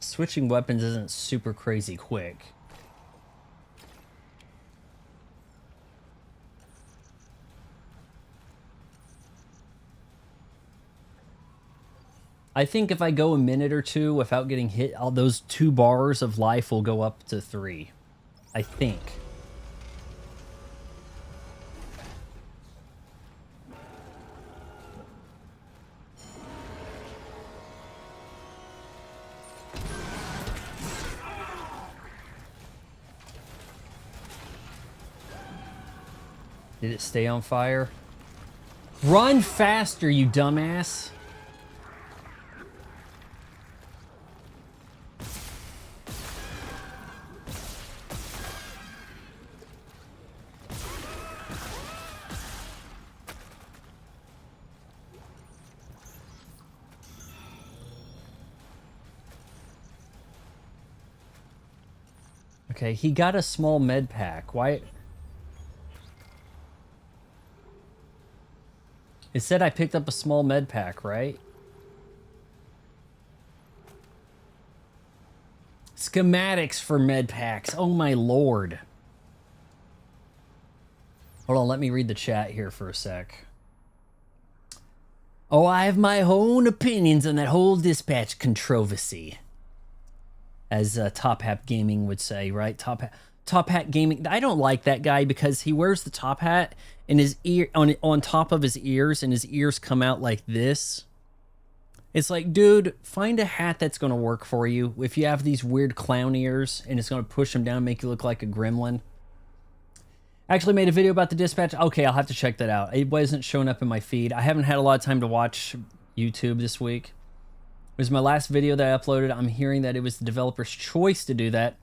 Switching weapons isn't super crazy quick. I think if I go a minute or two without getting hit, all those 2 bars of life will go up to 3. I think. Did it stay on fire? Run faster, you dumbass! Okay, he got a small med pack. Why? It said I picked up a small med pack, right? Schematics for med packs. Oh my lord. Hold on, let me read the chat here for a sec. Oh, I have my own opinions on that whole dispatch controversy. As Top Hat Gaming would say, right? Top Hat Gaming. I don't like that guy because he wears the top hat and his ear on top of his ears, and his ears come out like this. It's like, dude, find a hat that's going to work for you. If you have these weird clown ears and it's going to push them down and make you look like a gremlin. I actually made a video about the dispatch. Okay, I'll have to check that out. It wasn't showing up in my feed. I haven't had a lot of time to watch YouTube this week. It was my last video that I uploaded. I'm hearing that it was the developer's choice to do that.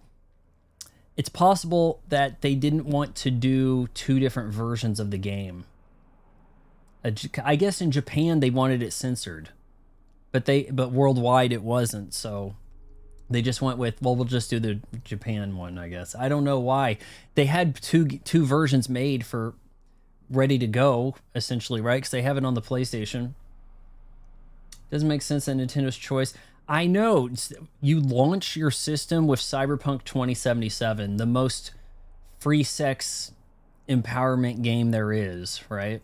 It's possible that they didn't want to do two different versions of the game. I guess in Japan they wanted it censored, but worldwide it wasn't. So they just went with, well, we'll just do the Japan one, I guess. I don't know why. They had two versions made for ready to go, essentially, right? Because they have it on the PlayStation. Doesn't make sense that Nintendo's choice. I know. You launch your system with Cyberpunk 2077, the most free sex empowerment game there is, right?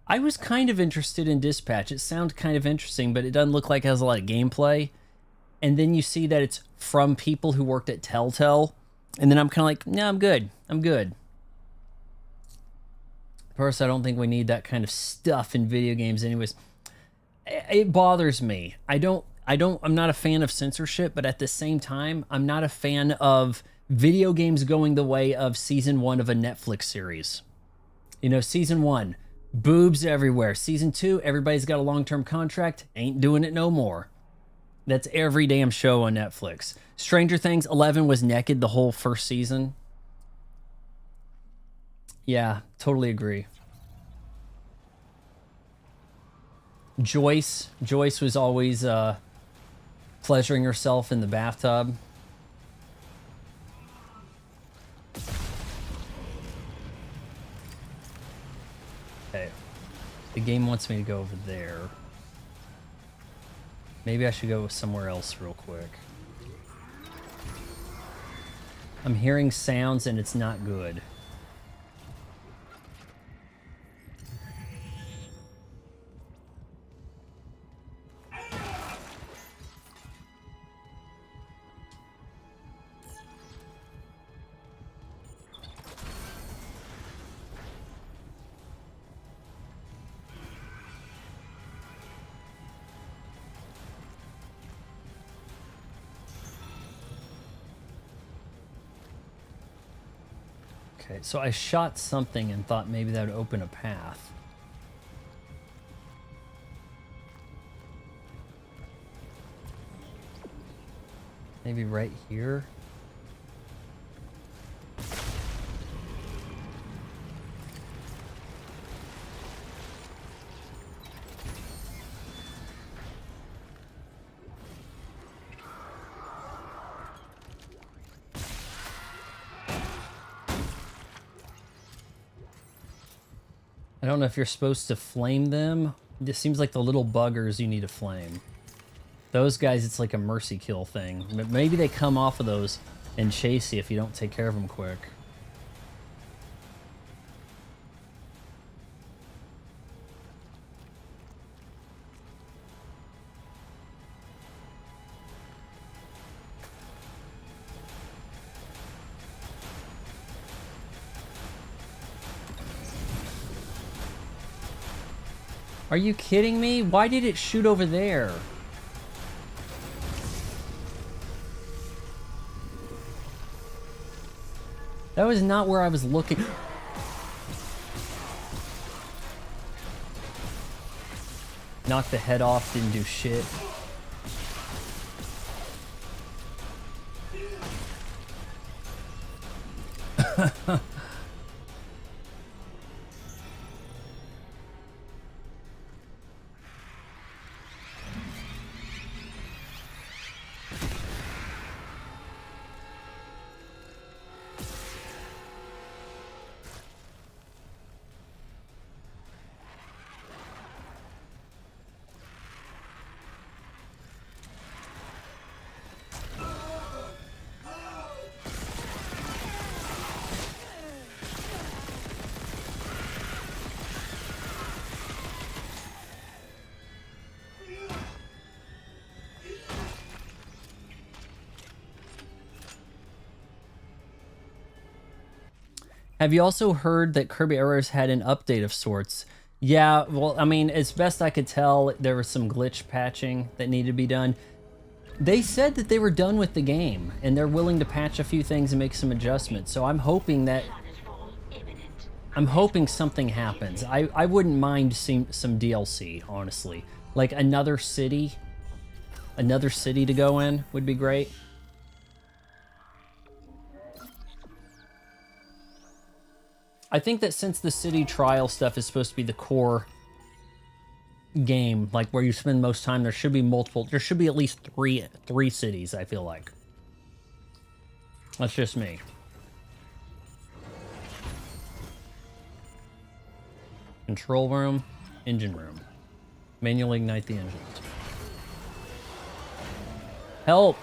I was kind of interested in Dispatch. It sounds kind of interesting, but it doesn't look like it has a lot of gameplay. And then you see that it's from people who worked at Telltale. And then I'm kind of like, nah, I'm good. I'm good. First, I don't think we need that kind of stuff in video games anyways. It bothers me. I'm not a fan of censorship, but at the same time, I'm not a fan of video games going the way of season 1 of a Netflix series. You know, season 1, boobs everywhere. Season 2, everybody's got a long-term contract, ain't doing it no more. That's every damn show on Netflix. Stranger Things, 11 was naked the whole first season. Yeah, totally agree. Joyce was always pleasuring herself in the bathtub. Okay. The game wants me to go over there. Maybe I should go somewhere else real quick. I'm hearing sounds and it's not good. Okay, so I shot something and thought maybe that would open a path. Maybe right here? I don't know if you're supposed to flame them. It seems like the little buggers you need to flame. Those guys, it's like a mercy kill thing. But maybe they come off of those and chase you if you don't take care of them quick. Are you kidding me? Why did it shoot over there? That was not where I was looking. Knocked the head off, didn't do shit. Have you also heard that Kirby Air Riders had an update of sorts? Yeah, well, I mean, as best I could tell, there was some glitch patching that needed to be done. They said that they were done with the game, and they're willing to patch a few things and make some adjustments. So I'm hoping that... I'm hoping something happens. I wouldn't mind seeing some DLC, honestly. Like another city to go in would be great. I think that since the city trial stuff is supposed to be the core game, like where you spend most time, there should be at least three cities, I feel like. That's just me. Control room, engine room. Manually ignite the engines. Help!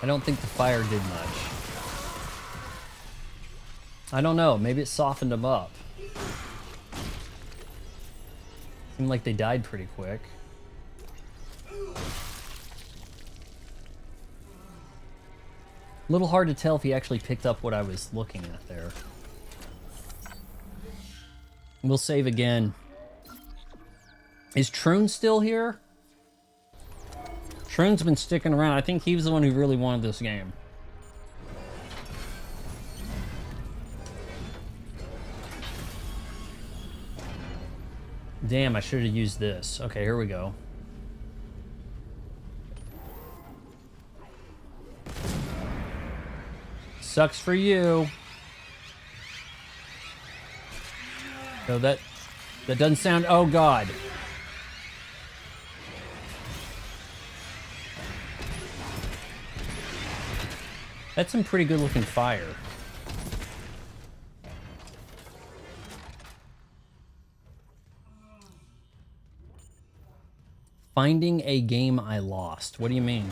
I don't think the fire did much. I don't know, maybe it softened them up. Seemed like they died pretty quick. A little hard to tell if he actually picked up what I was looking at there. We'll save again. Is Troon still here? Troon's been sticking around. I think he was the one who really wanted this game. Damn, I should have used this. Okay, here we go. Sucks for you. So that doesn't sound... Oh, God. That's some pretty good looking fire. Finding a game I lost. What do you mean?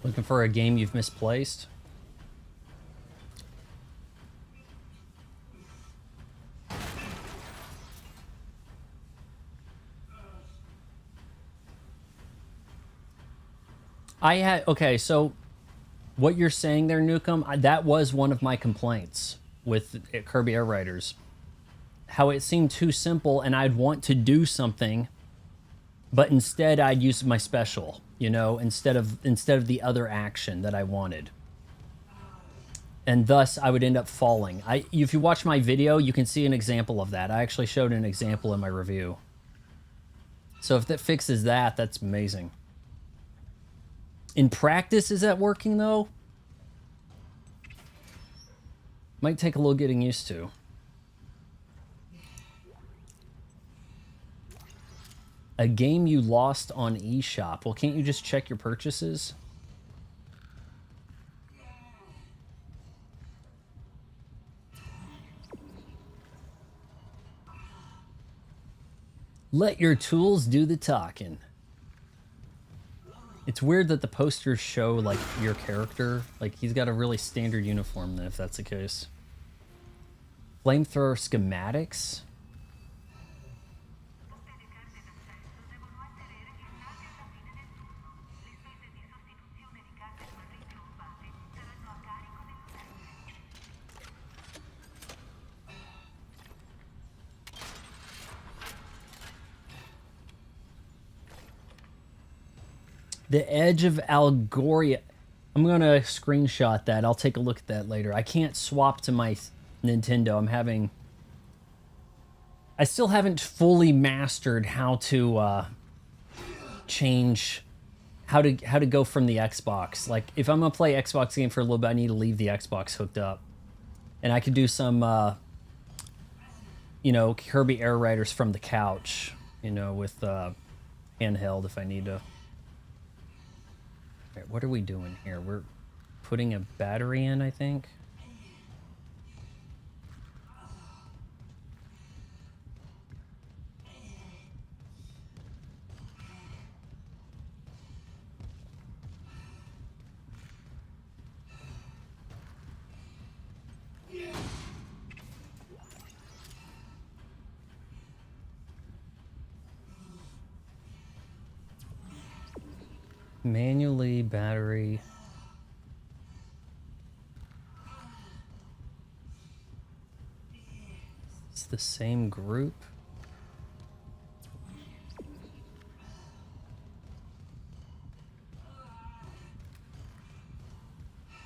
Looking for a game you've misplaced? Okay, so what you're saying there, Nukem, that was one of my complaints with Kirby Air Riders. How it seemed too simple and I'd want to do something, but instead I'd use my special, you know, instead of the other action that I wanted. And thus I would end up falling. If you watch my video, you can see an example of that. I actually showed an example in my review. So if that fixes that, that's amazing. In practice, is that working though? Might take a little getting used to. A game you lost on eShop. Well, can't you just check your purchases? Let your tools do the talking. It's weird that the posters show, like, your character. Like, he's got a really standard uniform then, if that's the case. Flamethrower schematics? The Edge of Algoria. I'm going to screenshot that. I'll take a look at that later. I can't swap to my Nintendo. I still haven't fully mastered how to change... How to go from the Xbox. Like, if I'm going to play Xbox game for a little bit, I need to leave the Xbox hooked up. And I could do some, you know, Kirby Air Riders from the couch. You know, with handheld if I need to. What are we doing here? putting a battery in, I think. Manually battery. It's the same group.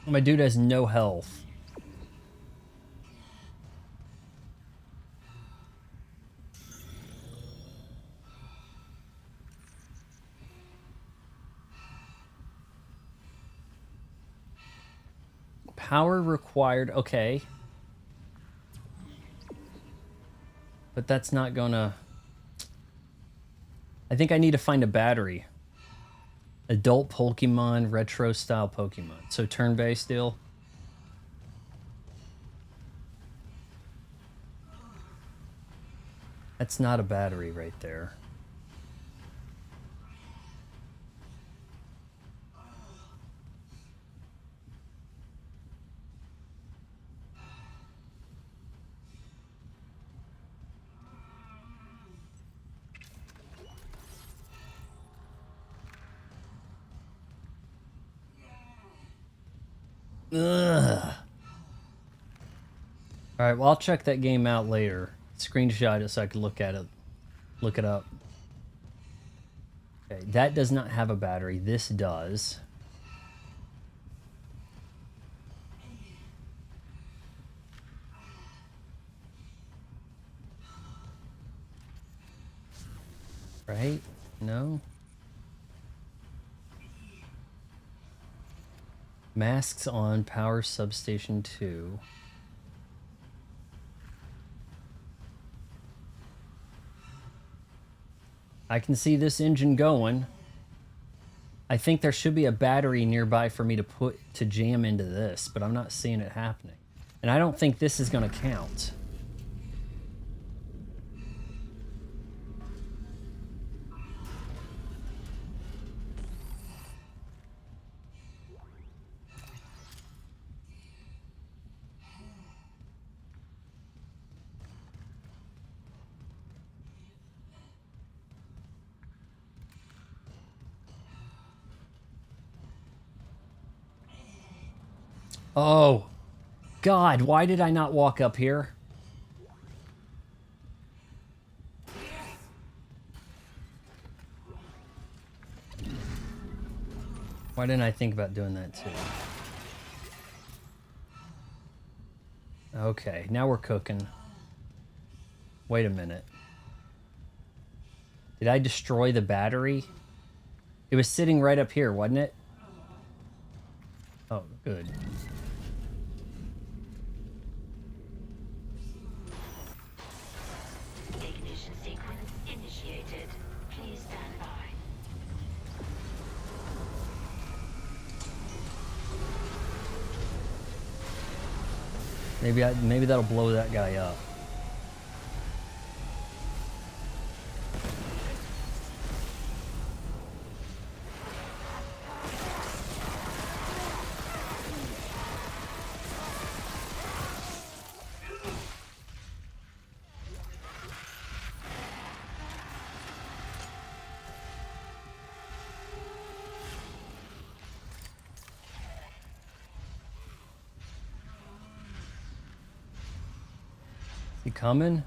My dude has no health. Power required, okay. But that's not gonna... I think I need to find a battery. Adult Pokemon, retro style Pokemon. So turn-based deal. That's not a battery right there. Ugh. Alright, well, I'll check that game out later. Screenshot it so I can look at it. Look it up. Okay, that does not have a battery. This does. Right? No? Masks on, power substation 2. I can see this engine going. I think there should be a battery nearby for me to jam into this, but I'm not seeing it happening. And I don't think this is going to count. Oh, God, why did I not walk up here? Why didn't I think about doing that too? Okay, now we're cooking. Wait a minute. Did I destroy the battery? It was sitting right up here, wasn't it? Oh, good. Ignition sequence initiated. Please stand by. Maybe that'll blow that guy up. He coming?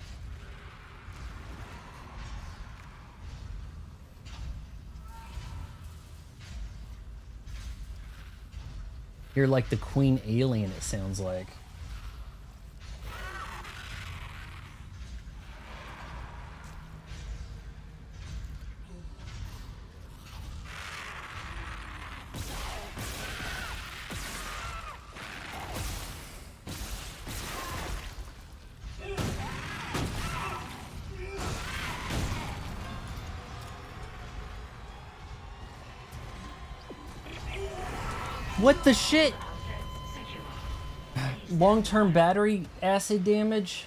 You're like the queen alien, it sounds like. What the shit? long-term battery acid damage.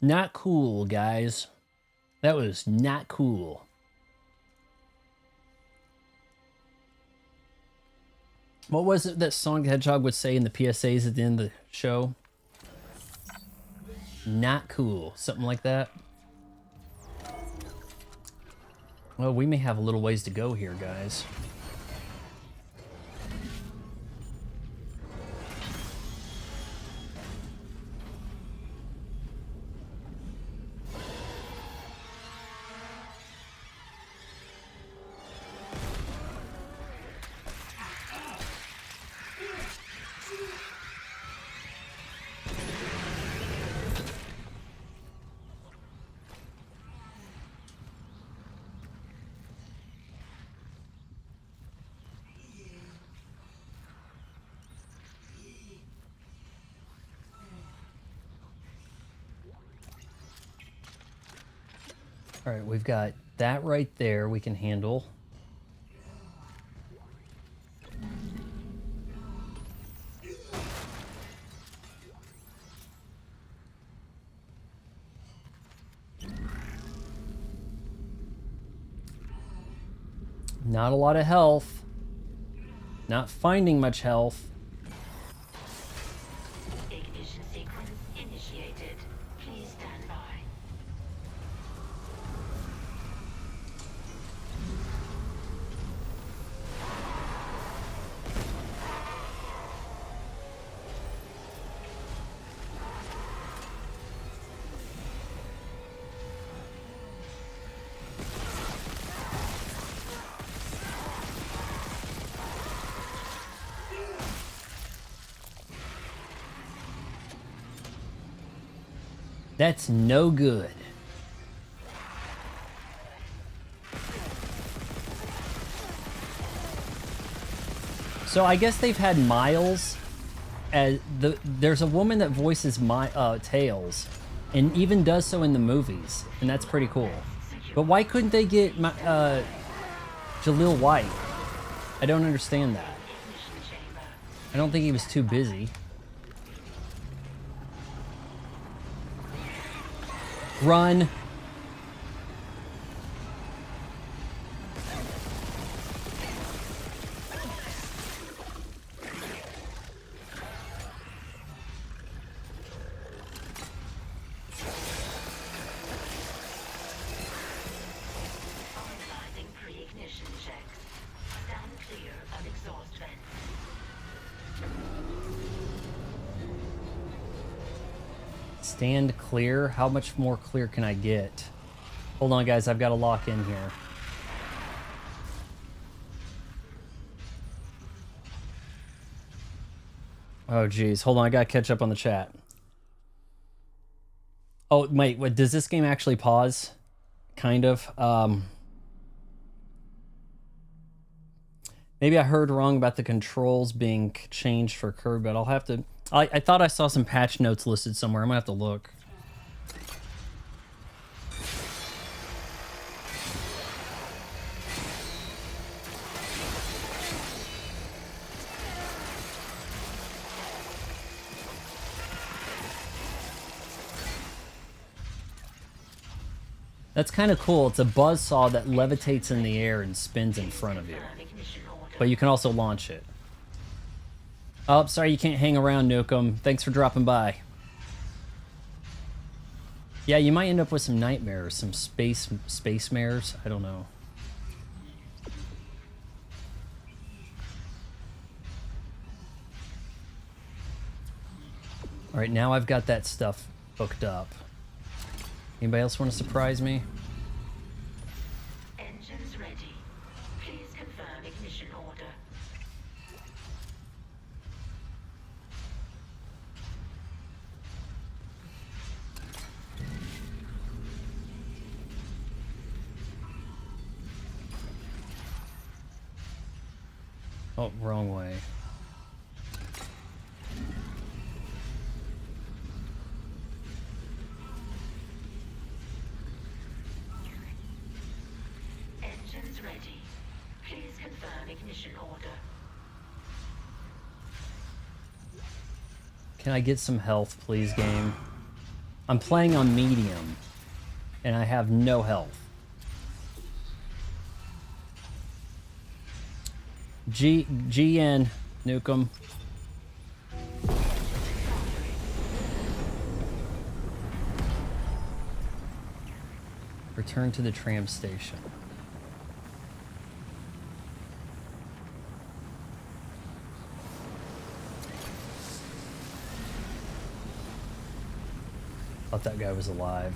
Not cool, guys. That was not cool. What was it that Sonic the Hedgehog would say in the PSAs at the end of the show? Not cool. Something like that. Well, we may have a little ways to go here, guys. All right, we've got that right there we can handle. Not a lot of health. Not finding much health. Ignition sequence initiated. Please stand by. That's no good. So I guess they've had Miles as there's a woman that voices Tails and even does so in the movies, and that's pretty cool. But why couldn't they get Jaleel White? I don't understand that. I don't think he was too busy. Run. Finalizing pre-ignition checks. Stand clear of exhaust vents. Stand clear? How much more clear can I get? Hold on, guys. I've got to lock in here. Oh, geez. Hold on. I got to catch up on the chat. Oh, wait. What, does this game actually pause? Kind of. Maybe I heard wrong about the controls being changed for Kirby, but I'll have to... I thought I saw some patch notes listed somewhere. I'm going to have to look. That's kind of cool. It's a buzzsaw that levitates in the air and spins in front of you. But you can also launch it. Oh, sorry you can't hang around, Nukem. Thanks for dropping by. Yeah, you might end up with some nightmares, some space mares. I don't know. All right, now I've got that stuff hooked up. Anybody else want to surprise me? Engines ready. Please confirm ignition order. Oh, wrong way. Engines ready. Please confirm confirm ignition order. Can I get some health, please, game? I'm playing on medium, and I have no health. GN, nuke 'em. Return to the tram station. Thought that guy was alive.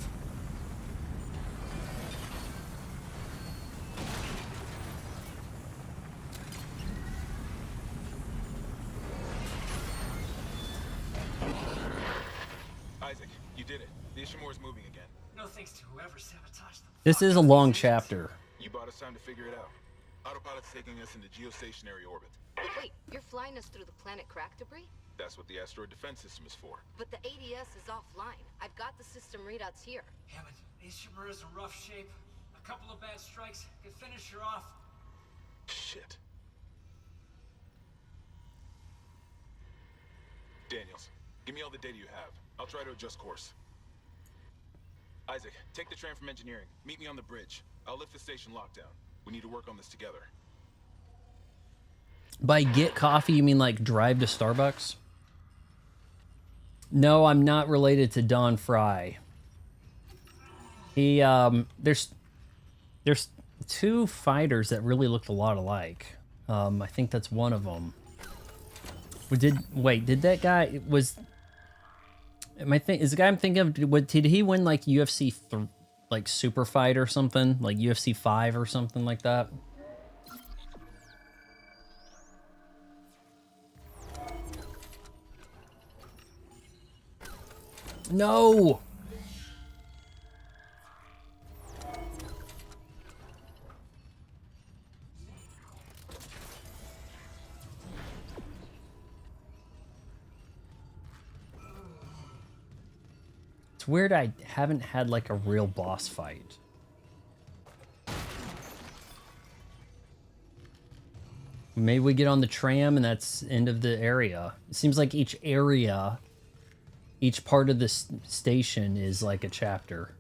Isaac, you did it. The Ishimura's moving again. No thanks to whoever sabotaged them. This is a long chapter. You bought us time to figure it out. Autopilot's taking us into geostationary orbit. Wait, you're flying us through the planet crack debris? That's what the asteroid defense system is for. But the ADS is offline. I've got the system readouts here. Hammond, Ishimura's in rough shape. A couple of bad strikes could finish her off. Shit. Daniels, give me all the data you have. I'll try to adjust course. Isaac, take the tram from engineering. Meet me on the bridge. I'll lift the station lockdown. We need to work on this together. By get coffee, you mean like drive to Starbucks? No, I'm not related to Don Fry. He, there's two fighters that really looked a lot alike. I think that's one of them. Did that guy is the guy I'm thinking of, did he win like UFC like super fight or something, like UFC 5 or something like that? No. It's weird I haven't had like a real boss fight. Maybe we get on the tram and that's end of the area. It seems like each area, each part of this station is like a chapter.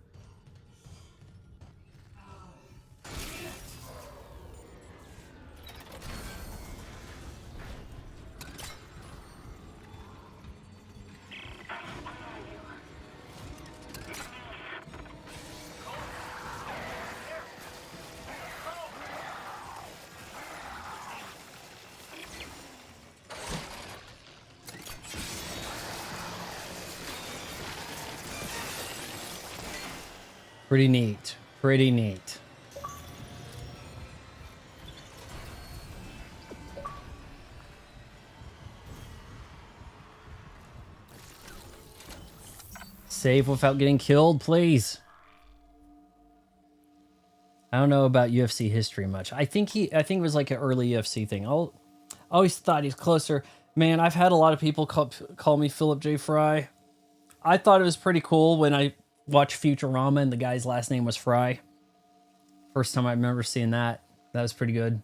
Pretty neat. Pretty neat. Save without getting killed, please. I don't know about UFC history much. I think it was like an early UFC thing. I always thought he's closer. Man, I've had a lot of people call me Philip J. Fry. I thought it was pretty cool when I watched Futurama and the guy's last name was Fry. First time I remember seeing that. That was pretty good.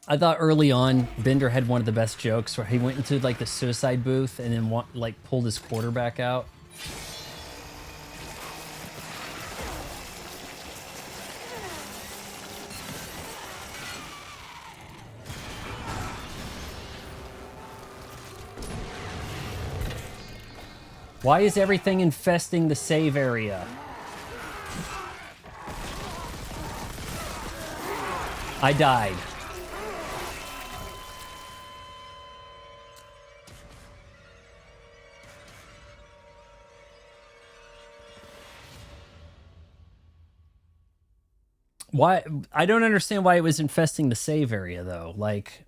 I thought early on, Bender had one of the best jokes where he went into like the suicide booth and then like pulled his quarterback out. Why is everything infesting the save area? I died. Why? I don't understand why it was infesting the save area though. Like,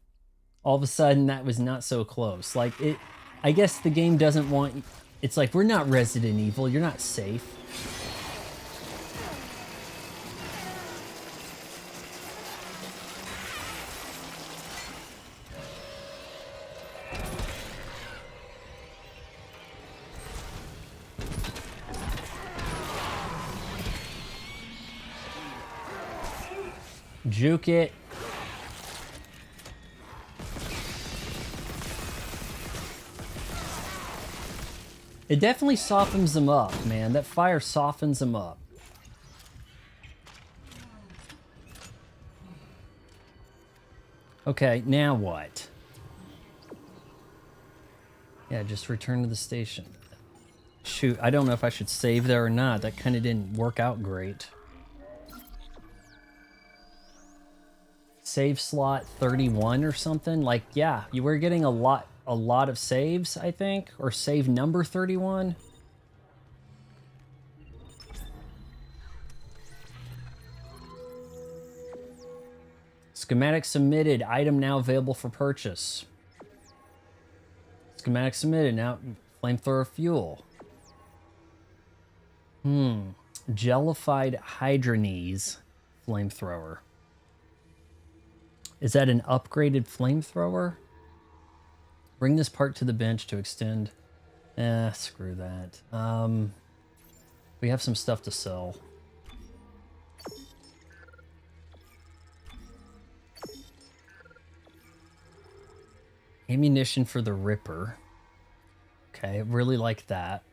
all of a sudden that was not so close. Like it, I guess the game doesn't want. It's like, we're not Resident Evil. You're not safe. Juke it. It definitely softens them up, man. That fire softens them up. Okay, now what? Yeah, just return to the station. Shoot, I don't know if I should save there or not. That kind of didn't work out great. Save slot 31 or something? Like, yeah, you were getting a lot of saves, I think, or save number 31. Schematic submitted. Item now available for purchase. Schematic submitted. Now flamethrower fuel. Jellified hydronese flamethrower. Is that an upgraded flamethrower? Bring this part to the bench to extend. Screw that. We have some stuff to sell. Ammunition for the Ripper. Okay, really like that.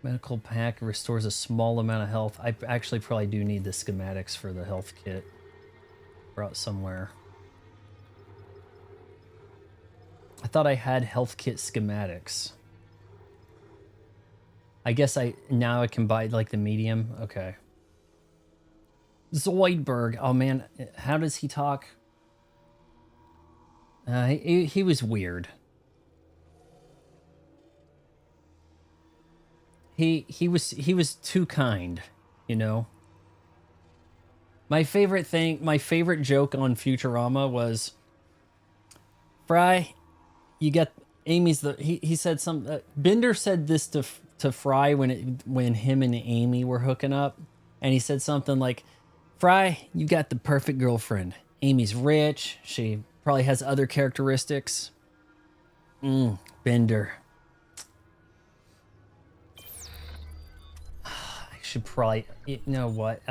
Medical pack restores a small amount of health. I actually probably do need the schematics for the health kit. Brought somewhere. I thought I had health kit schematics. I guess now I can buy like the medium. Okay. Zoidberg. Oh man, how does he talk? He was weird. He was too kind, you know. My favorite joke on Futurama was, Fry, you got Amy's he said Bender said this to Fry when him and Amy were hooking up, and he said something like, Fry, you got the perfect girlfriend. Amy's rich. She probably has other characteristics. Bender. I should probably, you know what?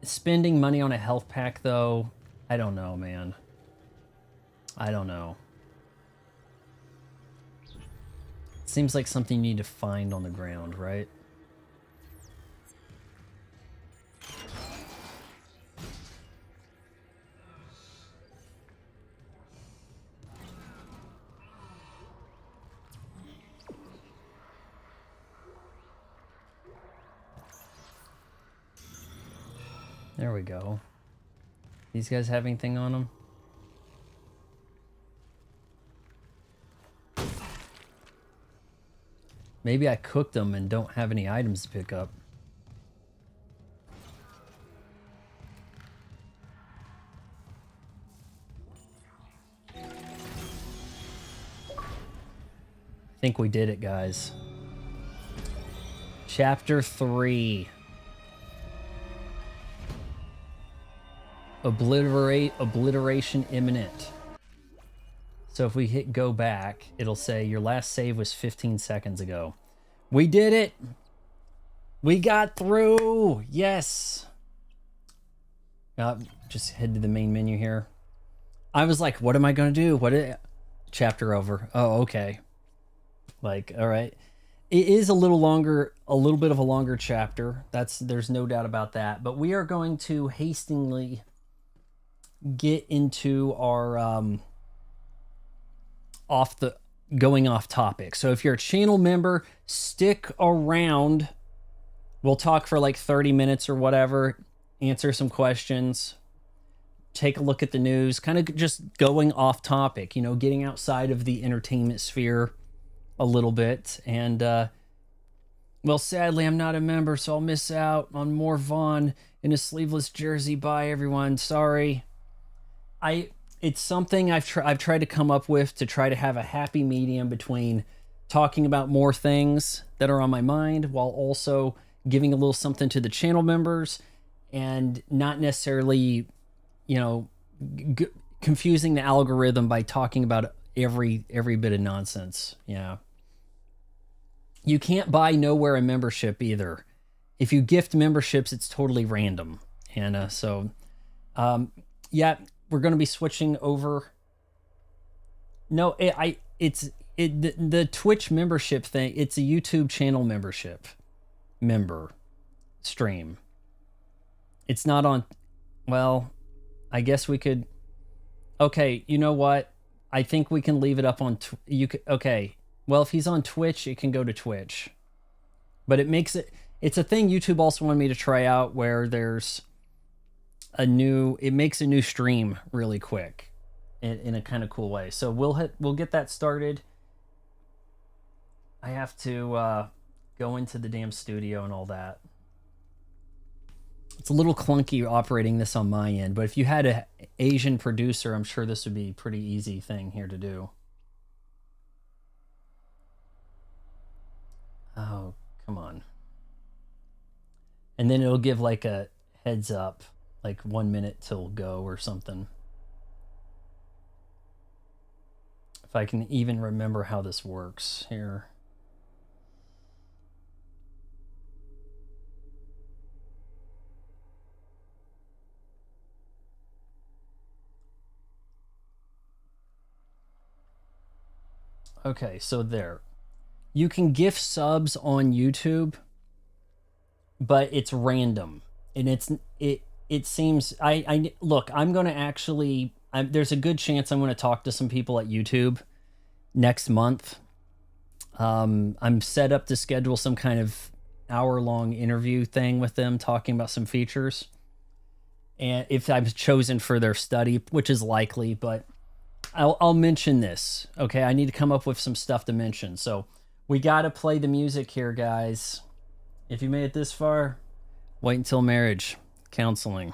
Spending money on a health pack, though, I don't know, man. I don't know. Seems like something you need to find on the ground, right? There we go. These guys have anything on them? Maybe I cooked them and don't have any items to pick up. I think we did it, guys. Chapter 3. Obliteration imminent. So if we hit go back, it'll say your last save was 15 seconds ago. We did it. We got through. Yes. Just head to the main menu here. I was like, what am I going to do? Chapter over. Oh, okay. Like, all right. It is a little bit of a longer chapter. There's no doubt about that. But we are going to hastily get into our going off topic. So if you're a channel member, stick around. We'll talk for like 30 minutes or whatever, answer some questions, take a look at the news, kind of just going off topic, you know, getting outside of the entertainment sphere a little bit. And well, sadly, I'm not a member, so I'll miss out on more Vaughn in a sleeveless jersey. Bye, everyone. Sorry. It's something I've tried to come up with to try to have a happy medium between talking about more things that are on my mind while also giving a little something to the channel members and not necessarily, you know, confusing the algorithm by talking about every bit of nonsense. Yeah. You can't buy nowhere a membership either. If you gift memberships, it's totally random. And yeah, we're going to be switching over. No, the Twitch membership thing. It's a YouTube channel member stream. It's not on. Well, I guess we could. Okay, you know what? I think we can leave it up on. Okay. Well, if he's on Twitch, it can go to Twitch. But it makes it. It's a thing YouTube also wanted me to try out where there's it makes a new stream really quick in a kind of cool way. So we'll get that started. I have to go into the damn studio and all that. It's a little clunky operating this on my end, but if you had an Asian producer, I'm sure this would be a pretty easy thing here to do. Oh, come on. And then it'll give like a heads up, like 1 minute till go or something. If I can even remember how this works here. Okay, so there. You can gift subs on YouTube, but it's random. And it seems I look, I'm going to actually there's a good chance I'm going to talk to some people at YouTube next month. I'm set up to schedule some kind of hour-long interview thing with them talking about some features. And if I'm chosen for their study, which is likely, but I'll mention this. Okay, I need to come up with some stuff to mention. So we got to play the music here, guys. If you made it this far, wait until marriage counseling.